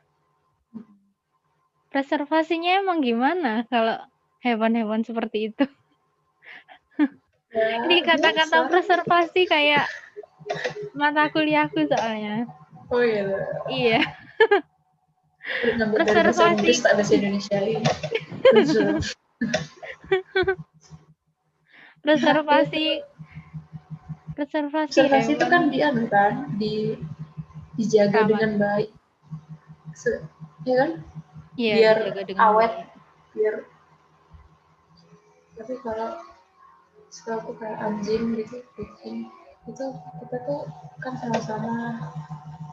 Preservasinya emang gimana kalau hewan-hewan seperti itu? ya, Ini kata-kata biasa. preservasi kayak mata kuliahku soalnya. Oh iya. Iya. Nyambut dari bahasa Inggris tak bahasa Indonesia ini. Preservasi Preservasi itu kan hewan. dijaga Kawan. dengan baik, ya kan? Iya, Biar dijaga dengan awet, baik. tapi kalau setahu kayak anjing gitu, kucing itu kita tuh kan sama-sama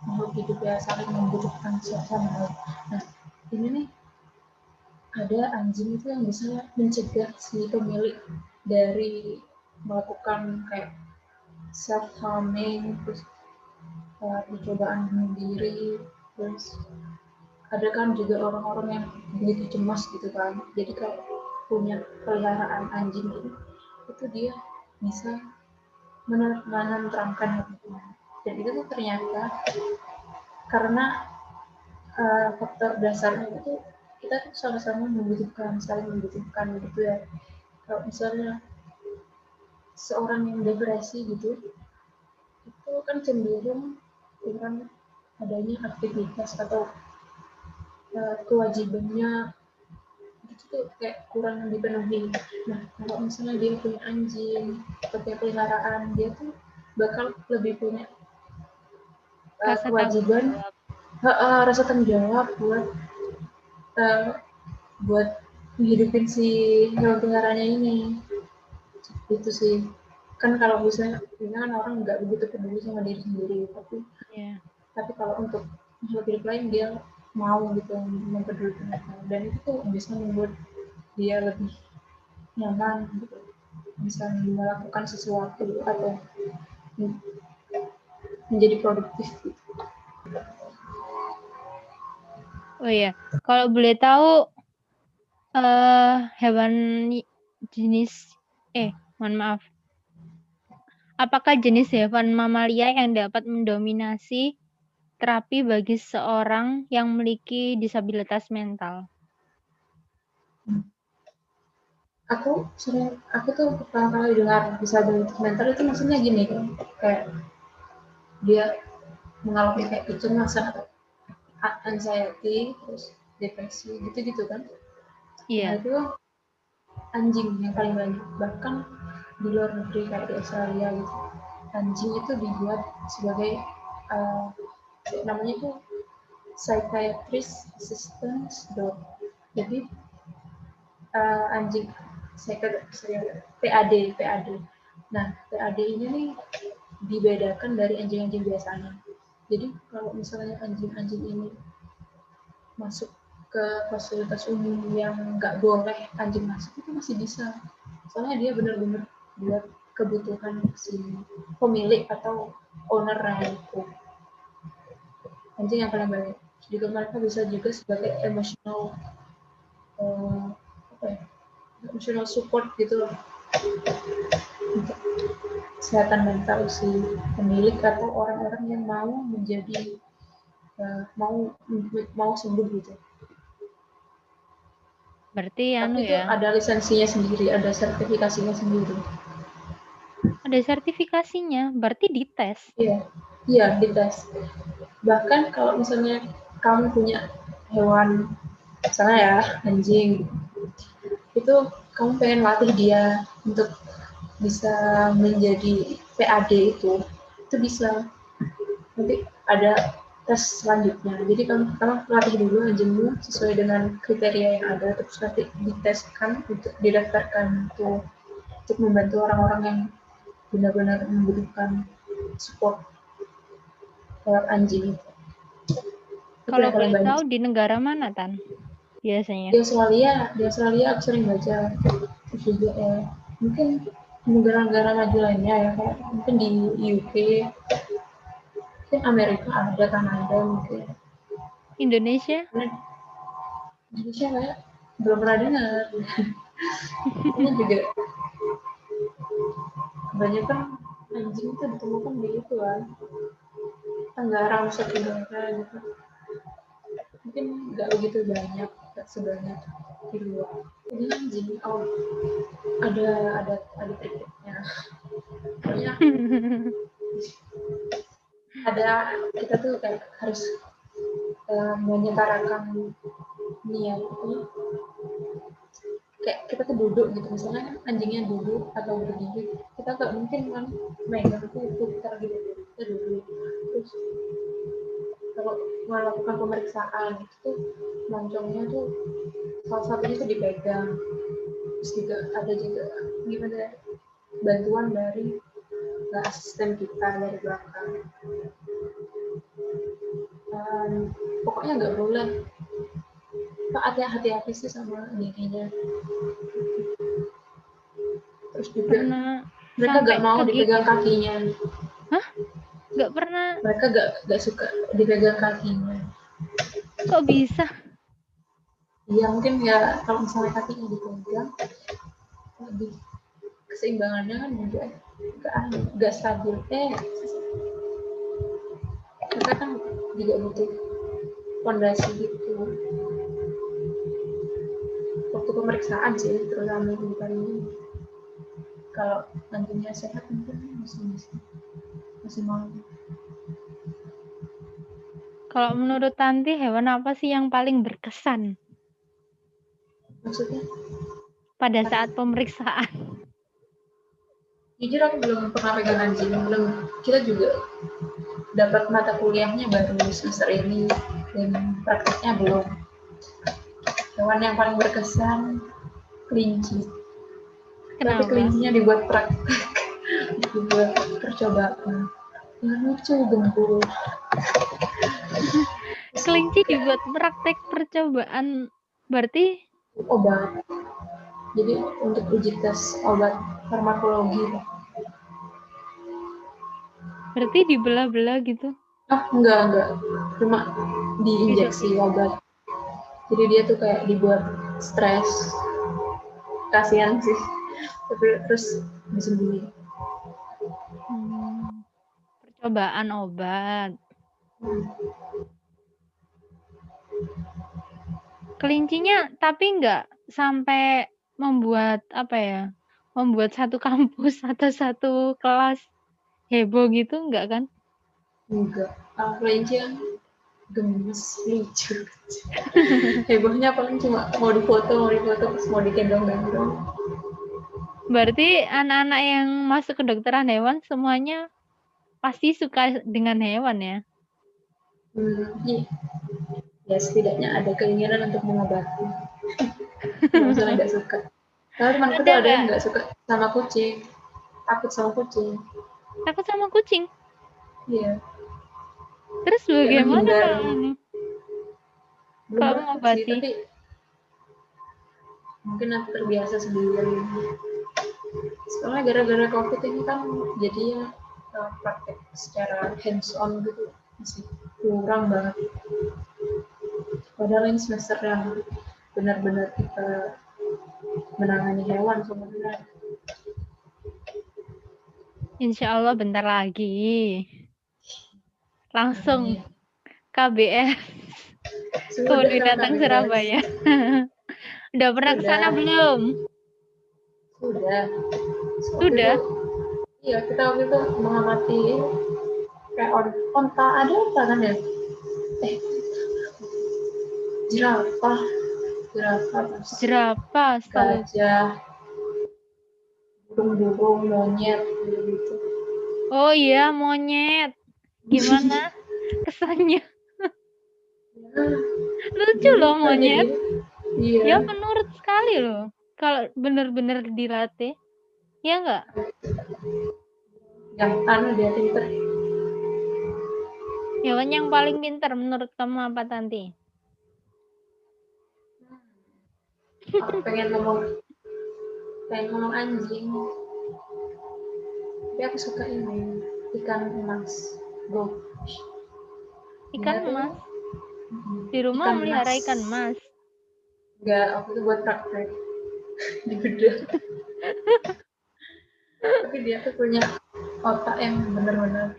makhluk hidup ya, saling membutuhkan sama lain. Nah ini nih ada anjing itu yang bisa mencegah si pemilik dari melakukan kayak self harming, terus percobaan bunuh diri, terus ada kan juga orang-orang yang begitu cemas gitu kan, jadi kalau punya peliharaan anjing itu dia bisa menenteramkan hatinya. Dan itu tuh ternyata karena faktor dasarnya itu kita tuh sama-sama saling membutuhkan gitu ya. Kalau misalnya seorang yang depresi gitu, itu kan cenderung dengan adanya aktivitas atau kewajibannya itu tuh kayak kurang dipenuhi. Nah kalau misalnya dia punya anjing atau punya peliharaan, dia tuh bakal lebih punya kewajiban, rasa tanggung jawab buat menghidupin si hewan peliharaannya ini. Itu sih kan kalau misalnya kan orang nggak begitu peduli sama diri sendiri, tapi kalau untuk makhluk hidup lain dia mau gitu mempedulikan mereka, dan itu tuh bisa membuat dia lebih nyaman gitu, bisa melakukan sesuatu atau menjadi produktif gitu. Oh iya, kalau boleh tahu hewan jenis mohon maaf. Apakah jenis hewan mamalia yang dapat mendominasi terapi bagi seorang yang memiliki disabilitas mental? Aku tuh pertama kali dengar disabilitas mental itu maksudnya gini kan, kayak dia mengalami kayak kecemasan atau anxiety, terus depresi gitu-gitu kan. Nah Iya. itu anjing yang paling banyak, bahkan di luar negeri kayak di Australia gitu, anjing itu dibuat sebagai namanya itu psychiatrist assistance dog. Jadi anjing PAD. Nah PAD ini nih dibedakan dari anjing-anjing biasanya. Jadi kalau misalnya anjing-anjing ini masuk ke fasilitas umum yang nggak boleh anjing masuk itu masih bisa, soalnya dia benar-benar buat kebutuhan si pemilik atau ownernya itu, anjing yang paling banyak. Juga mereka bisa juga sebagai emotional emotional support gitu loh, untuk kesehatan mental si pemilik atau orang-orang yang mau menjadi mau sembuh gitu. Berarti Tapi itu ada lisensinya sendiri, ada sertifikasinya sendiri. Ada sertifikasinya, berarti dites. Iya, dites. Bahkan kalau misalnya kamu punya hewan, misalnya ya anjing, itu kamu pengen latih dia untuk bisa menjadi PAD itu bisa. Nanti ada tes selanjutnya. Jadi kamu latih dulu anjingmu sesuai dengan kriteria yang ada, terus nanti diteskan untuk didaftarkan untuk membantu orang-orang yang benar-benar membutuhkan support lewat anjing. Kalau boleh tahu di negara mana, Tan? Biasanya. Di Australia aku sering baca. Terus juga mungkin negara-negara maju lainnya ya, kayak mungkin di UK, mungkin Amerika ada, Kanada mungkin. Indonesia kayak belum pernah dengar. Ini juga kebanyakan anjing itu ditemukan di itu kan, Tenggara, Nusa Tenggara gitu. Mungkin nggak begitu banyak, nggak sebanyak di luar. Ini anjing ada triknya. Pokoknya ada, kita tuh kayak harus menyetarakan niat itu. Kayak kita tuh duduk gitu, misalnya kan anjingnya duduk atau berdiri, kita nggak mungkin kan megang tuh kita lagi duduk, kita duduk. Terus kalau melakukan pemeriksaan itu tuh moncongnya tuh salah satunya tuh dipegang. Terus juga ada juga gimana bantuan dari asisten kita dari belakang. Pokoknya nggak boleh, hati-hati sih sama dirinya. Terus juga mereka nggak mau dipegang kakinya. Hah? Nggak pernah? Mereka nggak suka dipegang kakinya. Kok bisa? Iya mungkin ya, kalau misalnya kakinya dipegang, lebih keseimbangannya kan juga nggak stabil. Mereka kan juga butuh fondasi gitu. Waktu pemeriksaan sih, terutama di ini. Kalau nantinya sehat mungkin masih mau. Kalau menurut Tanti, hewan apa sih yang paling berkesan? Maksudnya? Pada saat pemeriksaan. Jujur aku belum pernah pegang anjing, belum. Kita juga dapat mata kuliahnya baru semester ini dan prakteknya belum. Hewan yang paling berkesan kelinci. Kenapa? Tapi kelincinya dibuat praktek, dibuat percobaan. Lucu gembul. Kelinci dibuat praktek percobaan, berarti obat. Jadi untuk uji tes obat farmakologi. Berarti dibelah-belah gitu? Enggak. Cuma diinjeksi obat. Jadi dia tuh kayak dibuat stres, kasihan sih. Tapi terus disembuhin. Percobaan obat. Kelincinya tapi nggak sampai membuat membuat satu kampus atau satu kelas heboh gitu enggak kan? Enggak. Kelinci kan gemes, lucu. Hebohnya paling cuma mau difoto terus mau digendong-gendong. Berarti anak-anak yang masuk kedokteran hewan semuanya pasti suka dengan hewan ya? Iya. Ya setidaknya ada keinginan untuk mengobati. Misalnya nggak suka. Karena temanku tuh ada yang nggak suka sama kucing, takut sama kucing. Takut sama kucing? Iya. Terus bagaimana kalau mengobati? Tapi mungkin aku terbiasa sendiri. Soalnya gara-gara COVID ini kan jadinya praktek secara hands on gitu masih kurang banget. Padahal ini semester yang benar-benar kita menangani hewan sebenarnya. Insya Allah bentar lagi. Langsung KBS. Kebun Binatang Surabaya. Udah pernah ke sana belum? Sudah. Iya, kita waktu itu mengamati kayak onta, ada onta kan ya? Jerapah, gajah, burung-burung, monyet gitu. Oh iya, monyet. Gimana kesannya? Lucu loh monyet. Iya. Ya penurut sekali loh. Kalau benar-benar dilatih, ya enggak? Yang dia pinter. Hewan yang paling pintar menurut kamu apa, Tanti? Aku pengen ngomong anjing. Tapi aku suka ini ikan emas, goldfish. Ikan emas? Di rumah melihara ikan emas? Enggak, aku tuh buat praktek di bedah. Tapi dia tuh punya otak yang benar-benar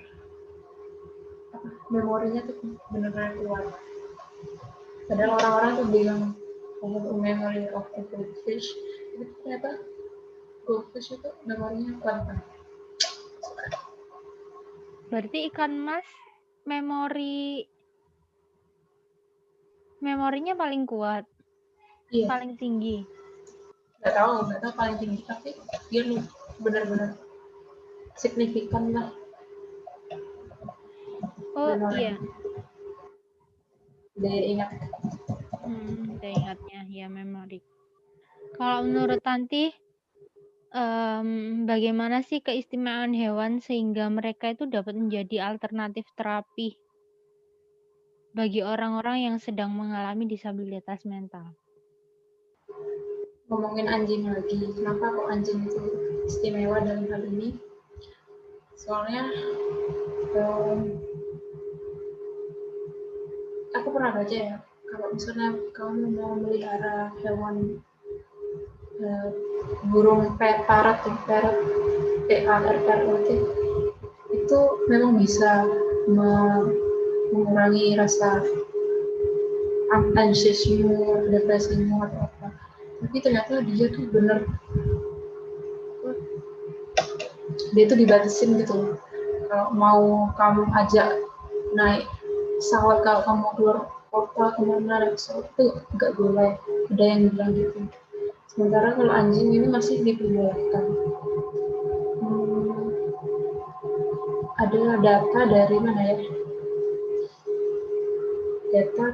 memorinya tuh benar-benar kuat. Padahal orang-orang tuh bilang memory of a goldfish, tapi ternyata goldfish itu memorinya kuat banget. Berarti ikan emas memorinya paling kuat, iya. Paling tinggi. Nggak tahu paling tinggi, tapi dia benar-benar signifikan lah. Oh iya. Daya ingat. Daya ingatnya ya memori. Kalau menurut Tanti, bagaimana sih keistimewaan hewan sehingga mereka itu dapat menjadi alternatif terapi bagi orang-orang yang sedang mengalami disabilitas mental? Ngomongin anjing lagi, kenapa kok anjing itu istimewa dalam hal ini? Soalnya aku pernah baca ya, kalau misalnya kamu mau melihara hewan burung parrot itu memang bisa mengurangi rasa anxious-mu, depresimu atau apa. Tapi ternyata dia tuh dia tuh dibatasin gitu. Kalau mau kamu ajak naik pesawat, kalau kamu keluar kota kemana naik pesawat itu nggak boleh, ada yang bilang gitu. Sementara kalau anjing ini masih diperbolehkan. Ada data dari mana ya? Data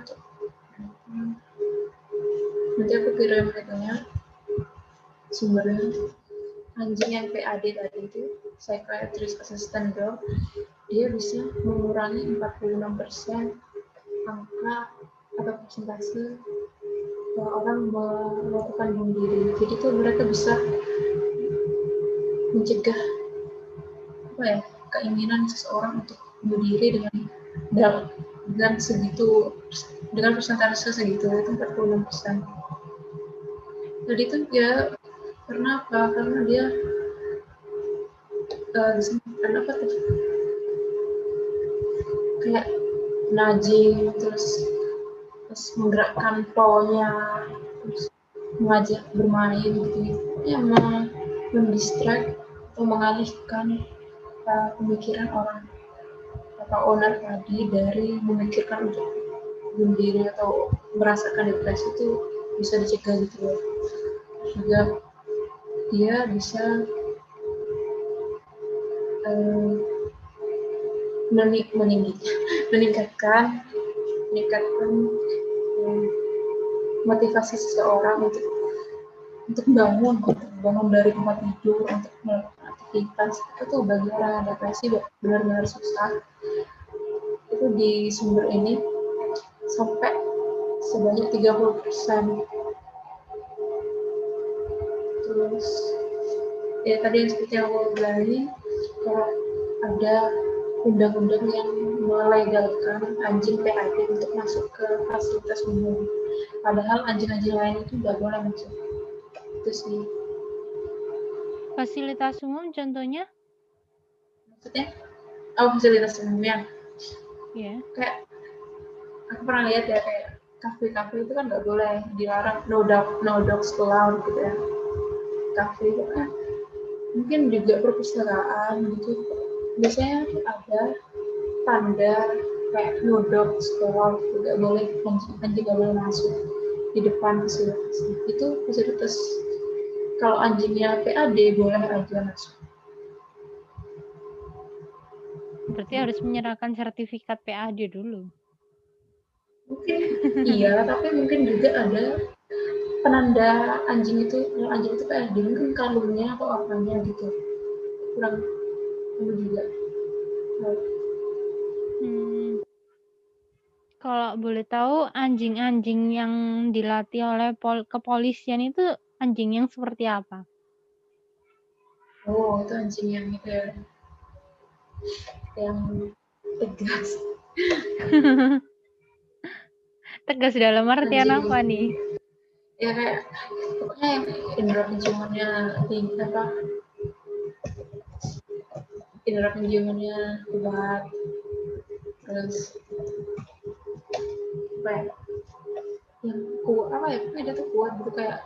nanti aku kirim itunya, sumbernya. Anjing yang PAD tadi itu, psychiatrist assistant dog, dia bisa mengurangi 46% angka atau persentase orang melakukan bunuh diri. Jadi tuh mereka bisa mencegah keinginan seseorang untuk bunuh diri dengan persentase segitu itu 46%. Jadi itu ya karena apa? Karena dia disebutkan apa tuh? Kayak nudging, terus menggerakkan flow-nya, terus mengajak bermain gitu, ya mendistract atau mengalihkan pemikiran orang atau owner tadi dari memikirkan untuk bunuh diri atau merasakan depresi itu bisa dicegah gitu loh. Juga dia bisa meningkatkan motivasi seseorang untuk bangun dari tempat tidur, untuk melakukan aktivitas. Itu bagi orang yang depresi benar-benar susah. Itu di sumber ini sampai sebanyak 30%. Terus ya tadi yang seperti yang aku bilang, kalau ada undang-undang yang melegalkan anjing PAD untuk masuk ke fasilitas umum, padahal anjing-anjing lain itu nggak boleh masuk. Itu sih Fasilitas umum contohnya? maksudnya. Fasilitas umum ya Ya. kayak aku pernah lihat ya, kayak kafe-kafe itu kan nggak boleh, dilarang, no dogs allowed gitu ya. Kafe itu kan mungkin juga perpustakaan gitu, biasanya ada tanda kayak no dogs allowed, nggak boleh, anjing nggak boleh masuk di depan fasilitas. Itu fasilitas, kalau anjingnya PAD boleh aja masuk. Berarti harus menyerahkan sertifikat PAD dulu. Mungkin iya, tapi mungkin juga ada penanda anjing itu PAD, mungkin kalungnya atau apanya gitu, kurang juga. Kalau boleh tahu, anjing-anjing yang dilatih oleh kepolisian itu anjing yang seperti apa? Oh, itu anjing yang itu ya, yang tegas. Tegas dalam artian Anjing, apa nih? ya kayak pokoknya yang indera penciumannya tinggi, indera penciumannya kuat, terus apa ya, yang kuat apa ya, pokoknya dia tuh kuat gitu, kayak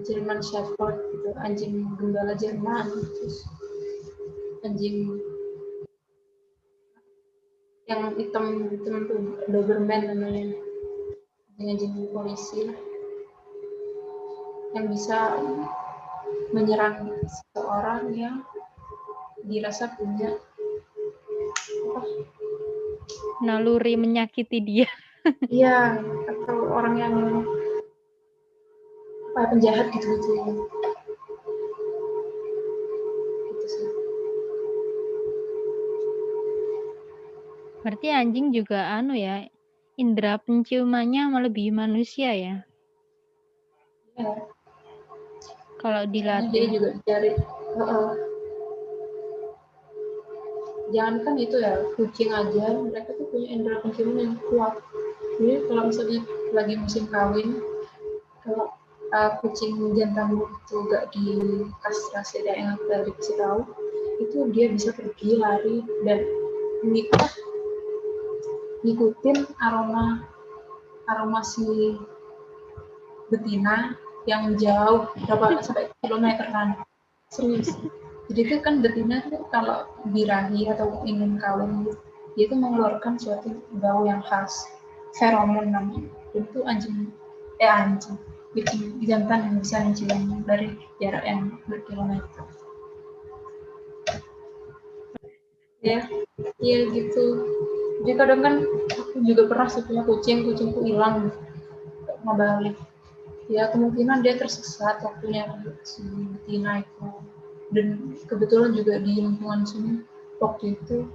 German Shepherd gitu, anjing gembala Jerman. Terus anjing yang hitam tuh Doberman namanya, anjing polisi yang bisa menyerang seseorang yang dirasa punya naluri menyakiti dia. Iya, atau orang yang penjahat gitu ya. Gitu sih. Berarti anjing juga indera penciumannya melebihi manusia ya? Iya. Kalau dilatih. Dia juga dicari. Jangankan itu ya, kucing aja mereka tuh punya indera penciuman yang kuat. Jadi kalau misalnya lagi musim kawin, kalau kucing jantan itu gak dikastrasi, ada yang dikasih tahu, itu dia bisa pergi lari dan ngikutin aroma si betina yang jauh berapa sampai kilometeran, serius. Jadi itu kan betina tuh kalau birahi atau ingin kawin, dia itu mengeluarkan suatu bau yang khas, feromon namanya. Itu kucing jantan yang bisa mencium dari jarak yang berkilometer. Ya, iya gitu. Jadi kadang kan aku juga pernah sih punya kucingku hilang, nggak balik. Ya kemungkinan dia tersesat waktunya si betina itu. Dan kebetulan juga di lingkungan sini waktu itu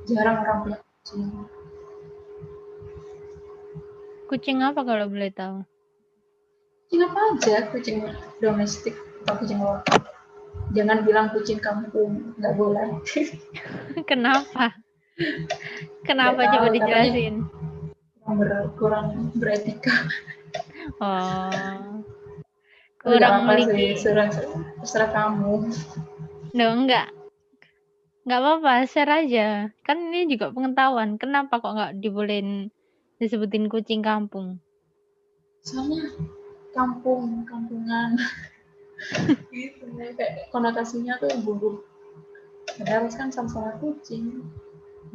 jarang orang punya kucing. Kucing apa kalau boleh tahu? Kucing apa aja, kucing domestik atau kucing lokal. Jangan bilang kucing kampung, nggak boleh. Kenapa? Kenapa, coba dijelasin? kurang beretika. Oh, Tapi nggak kurang apa-apa sih, memiliki. terserah kamu. No, enggak apa-apa, share aja. Kan ini juga pengetahuan. Kenapa kok nggak dibolehin disebutin kucing kampung? Soalnya kampungan gitu, kayak konotasinya tuh buruk. Padahal kan sama-sama kucing.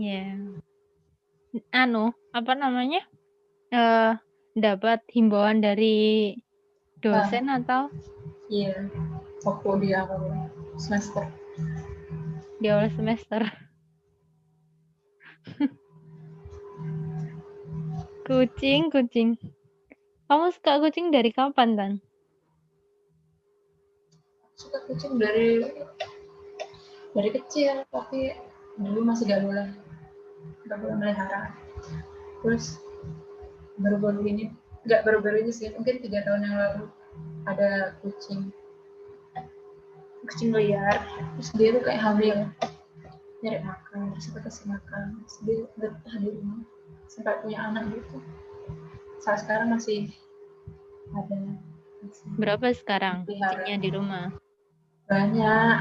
Ya. Apa namanya? Dapat himbauan dari dosen atau Iya, waktu di awal semester. di awal semester? Kucing. Kamu suka kucing dari kapan, Tan? Suka kucing dari kecil, tapi dulu masih gak boleh melihara. Terus baru-baru ini, nggak baru-baru ini sih, mungkin 3 tahun yang lalu ada kucing liar. Terus dia tuh kayak hamil, nyari makan, terus kita kasih makan, terus dia betah di rumah sampai punya anak gitu. Saat sekarang masih ada. Berapa sekarang Pelihara. kucingnya di rumah? Banyak.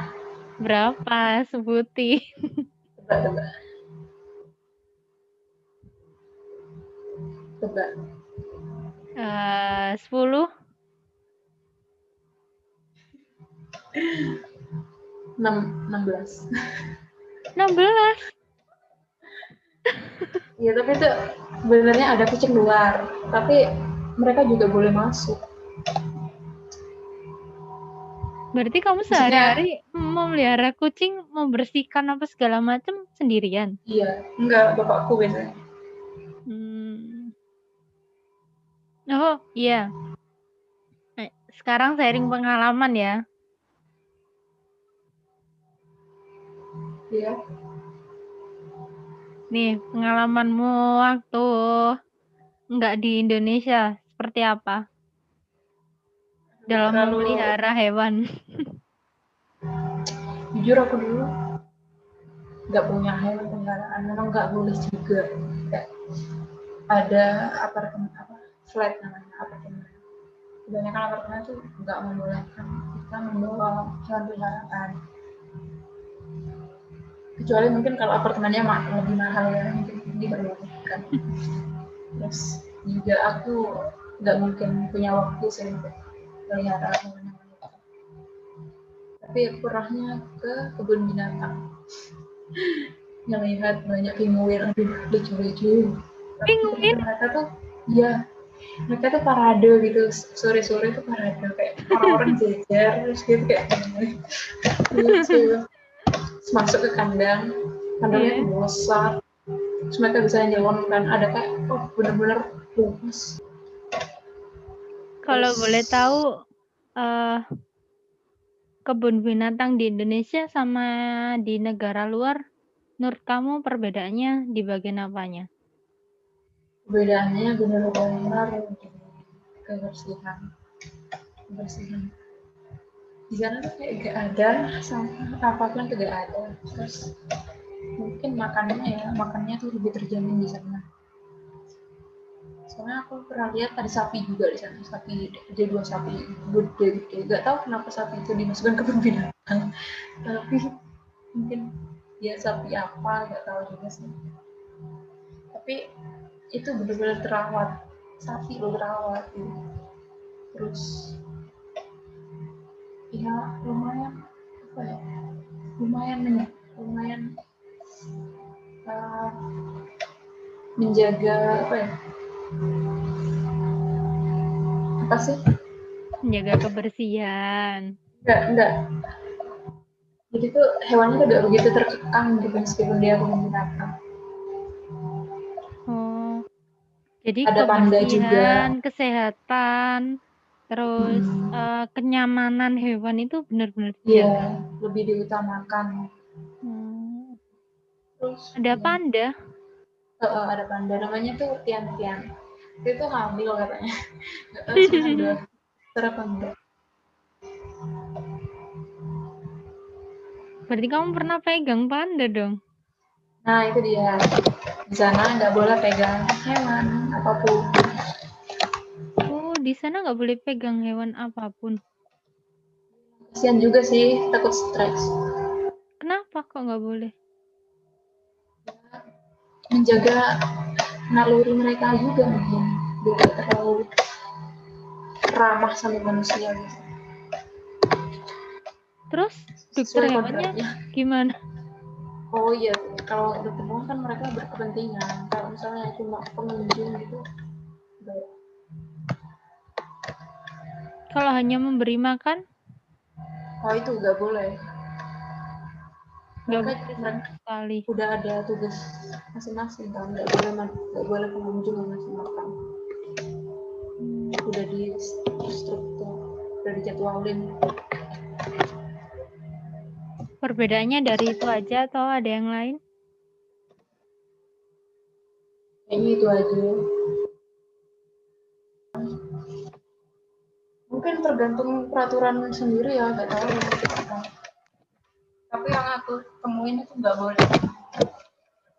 Berapa? Sebutin. Tebak. 10? 16. 16? Iya, tapi itu sebenarnya ada kucing luar, tapi mereka juga boleh masuk. Berarti kamu sehari-hari memelihara kucing, membersihkan apa segala macam sendirian? Iya, enggak, bapakku biasanya. Oh, iya. Sekarang sharing pengalaman ya. Iya. Nih, pengalamanmu waktu nggak di Indonesia seperti apa? Dalam memelihara hewan. Jujur aku dulu nggak punya hewan peliharaan, memang nggak boleh juga. Kayak ada apartemen flat namanya apartemen. Kebanyakan apartemen tuh nggak membolehkan kita membawa hewan peliharaan. Kecuali mungkin kalau apartemennya lebih mahal ya, mungkin diperbolehkan. Terus juga aku nggak mungkin punya waktu sih untuk pelihara hewan. Tapi aku pernahnya ke kebun binatang. Melihat banyak pinguin, aduh lucu-lucu. Pinguin? Mereka tuh, iya, mereka tuh parade gitu, sore-sore tuh parade kayak orang-orang jejer, terus gitu kayak lucu. Terus masuk ke kandangnya besar, terus mereka bisa nyelon kan, ada kayak bener-bener luas. Kalau boleh tahu kebun binatang di Indonesia sama di negara luar, menurut kamu perbedaannya di bagian apanya? Perbedaannya benar-benar kebersihan. Di sana tuh kayak gak ada sampah apapun tuh gak ada. Terus mungkin makannya tuh lebih terjamin di sana. Soalnya aku pernah lihat ada sapi juga di sana, ada 2 sapi gede-gede. Gak tahu kenapa sapi itu dimasukkan ke kebun binatang, tapi mungkin dia sapi apa gak tahu juga sih. Tapi itu benar-benar terawat, sapi lo terawat gitu. Terus ya lumayan menjaga apa sih? Menjaga kebersihan. Enggak. Jadi tuh hewannya tuh gak begitu terkekang gitu meskipun dia kebun binatang. Oh, jadi ada panda juga. Kesehatan, terus kenyamanan hewan itu benar-benar dijaga. Iya, lebih diutamakan. Terus ada panda? Ada panda, namanya tuh Tian-Tian. Dia tuh hamil katanya. Gak tahu sih udah apa enggak. Berarti kamu pernah pegang panda dong? Nah itu dia, di sana nggak boleh pegang hewan apapun. Oh, di sana nggak boleh pegang hewan apapun. Kasian juga sih, takut stres. Kenapa kok nggak boleh? Menjaga naluri mereka juga mungkin, biar nggak terlalu ramah sama manusia gitu. Terus dokter Sesuai hewannya kodratnya. gimana? Oh iya, kalau dokter hewan kan mereka berkepentingan. Kalau misalnya cuma pengunjung gitu, nggak. Kalau hanya memberi makan, Oh itu nggak boleh. nggak Mereka, boleh sama sekali. udah ada tugas masing-masing kan, nggak boleh pengunjung yang ngasih makan. Udah di struktur, udah dijadwalin. Perbedaannya dari itu aja atau ada yang lain? Kayaknya itu aja. Mungkin tergantung peraturan sendiri ya, nggak tahu. Tapi yang aku temuin itu nggak boleh.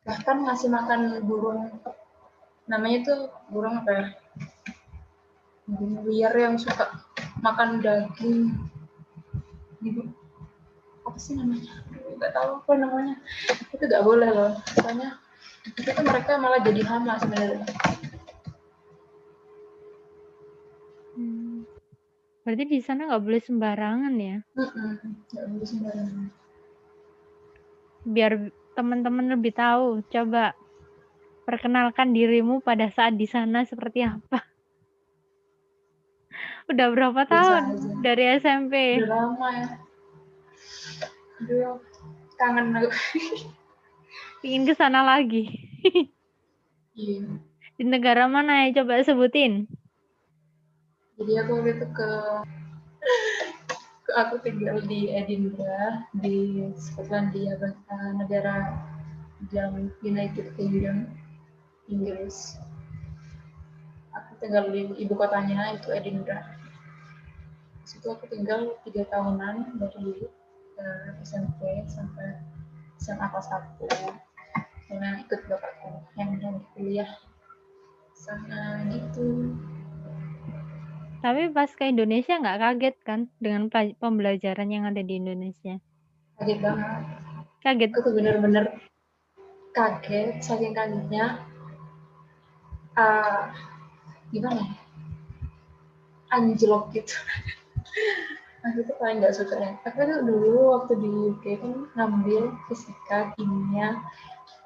Bahkan ngasih makan burung, namanya tuh burung apa ya? Burung liar yang suka makan daging. Apa sih namanya? Nggak tahu apa namanya. Itu nggak boleh loh. Soalnya itu tuh mereka malah jadi hama sebenarnya. Berarti di sana nggak boleh sembarangan ya? Nggak boleh sembarangan. Biar teman-teman lebih tahu, coba perkenalkan dirimu pada saat di sana seperti apa. Udah berapa Biasa tahun aja. dari SMP? Udah lama ya. Aduh, kangen aku. Ingin ke sana lagi. Iya. Di negara mana ya? Coba sebutin. Jadi aku waktu itu aku tinggal di Edinburgh, di Skotlandia, negara yang United Kingdom, Inggris. Aku tinggal di ibu kotanya itu Edinburgh. Di situ aku tinggal 3 tahunan dari SMP sampai SMA kelas 1. Karena ikut bapakku yang kuliah sana gitu. Tapi pas ke Indonesia nggak kaget kan dengan pembelajaran yang ada di Indonesia? Kaget banget. Kaget. Aku tuh bener-bener kaget, saking kagetnya. Gimana ya? Anjlok gitu. Aku tuh paling nggak suka ya. Aku tuh dulu waktu di UK kan ngambil fisika, kimia,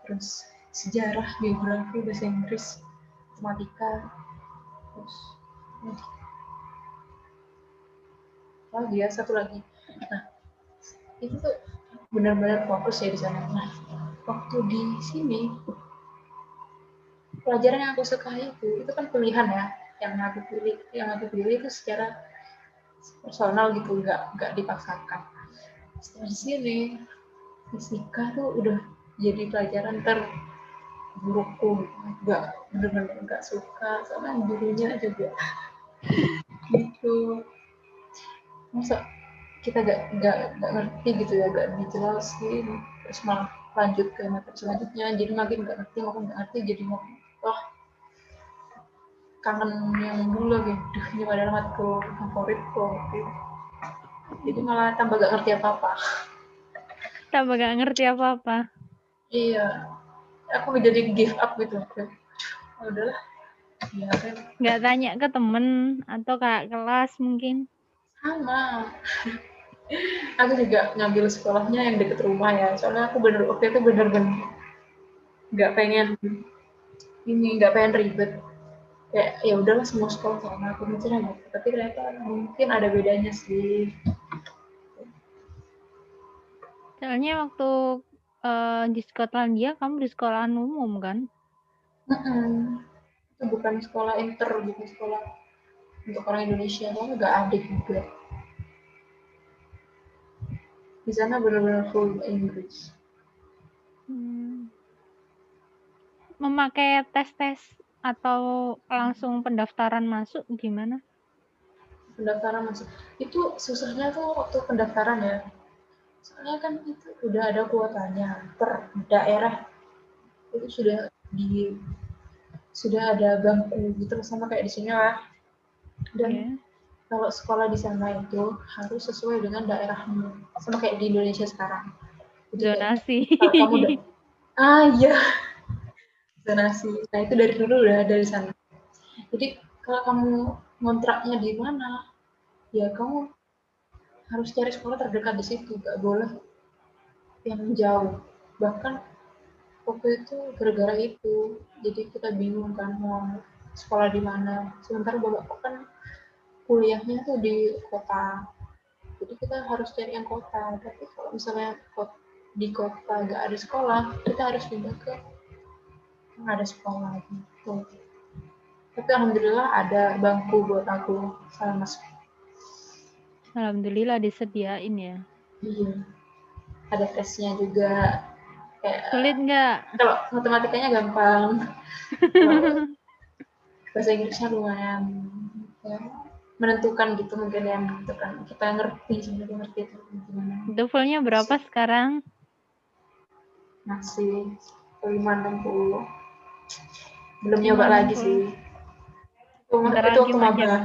terus sejarah, geografi, bahasa Inggris, matematika, terus lagi ya satu lagi. Nah itu tuh benar-benar fokus ya di sana. Nah waktu di sini pelajaran yang aku sukai itu kan pilihan ya, yang aku pilih itu secara personal gitu, nggak dipaksakan. Setelah di sini fisika tuh udah jadi pelajaran terburukku, nggak, bener-bener nggak suka sama gurunya juga gitu. Masa kita nggak ngerti gitu ya, nggak dijelasin, terus malah lanjut ke materi selanjutnya, jadi makin nggak ngerti, jadi makin wah kangen yang dulu lagi. Ini padahal matkul favoritku gitu. Jadi malah tambah gak ngerti apa-apa. Tambah gak ngerti apa-apa. Iya, aku jadi give up gitu. Udahlah, ya kan. Nggak tanya ke temen atau kakak kelas mungkin? Sama. Aku juga ngambil sekolahnya yang deket rumah ya. Soalnya aku waktu itu bener-bener nggak pengen ribet. Kayak ya udahlah semua sekolah sama aku mikirnya gitu. Tapi ternyata mungkin ada bedanya sih. Soalnya waktu di Skotlandia kamu di sekolahan umum kan? Itu bukan sekolah bukan sekolah untuk orang Indonesia, soalnya nggak ada juga. Di sana benar-benar full Inggris. Memakai tes atau langsung pendaftaran masuk gimana? Pendaftaran masuk itu susahnya tuh waktu pendaftaran ya. Soalnya kan itu udah ada kuotanya per daerah. itu sudah ada bangku gitu sama kayak di sini lah. Dan Iya. kalau sekolah di sana itu harus sesuai dengan daerahmu, sama kayak di Indonesia sekarang. Jadi kayak Zonasi. kalau kamu iya, zonasi. Nah itu dari dulu udah ada di sana. Jadi kalau kamu ngontraknya di mana, ya kamu harus cari sekolah terdekat di situ, gak boleh yang jauh. Bahkan waktu itu gara-gara itu, jadi kita bingung kan mau sekolah di mana. Sementara bapakku kan kuliahnya tuh di kota, jadi kita harus cari yang kota. Tapi kalau misalnya di kota gak ada sekolah, kita harus pindah ke yang ada sekolah gitu. Tapi alhamdulillah ada bangku buat aku sama masuk. Alhamdulillah disediain ya. Iya, ada tesnya juga. Kayak Sulit nggak? kalau matematikanya gampang, kalau bahasa Inggrisnya lumayan ya, menentukan gitu, mungkin yang menentukan kita sebenarnya ngerti itu gimana. TOEFL-nya berapa sekarang? Masih 560, belum nyoba lagi 560. sih. Bentar Itu lagi waktu mah jam. maba.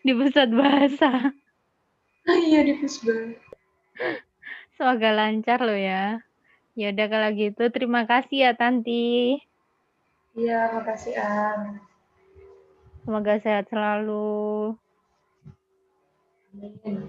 Di pusat bahasa. Iya di Pusbah. Semoga lancar lo ya. Ya udah kalau gitu terima kasih ya Tanti. Iya, makasih An. Semoga sehat selalu. Amin.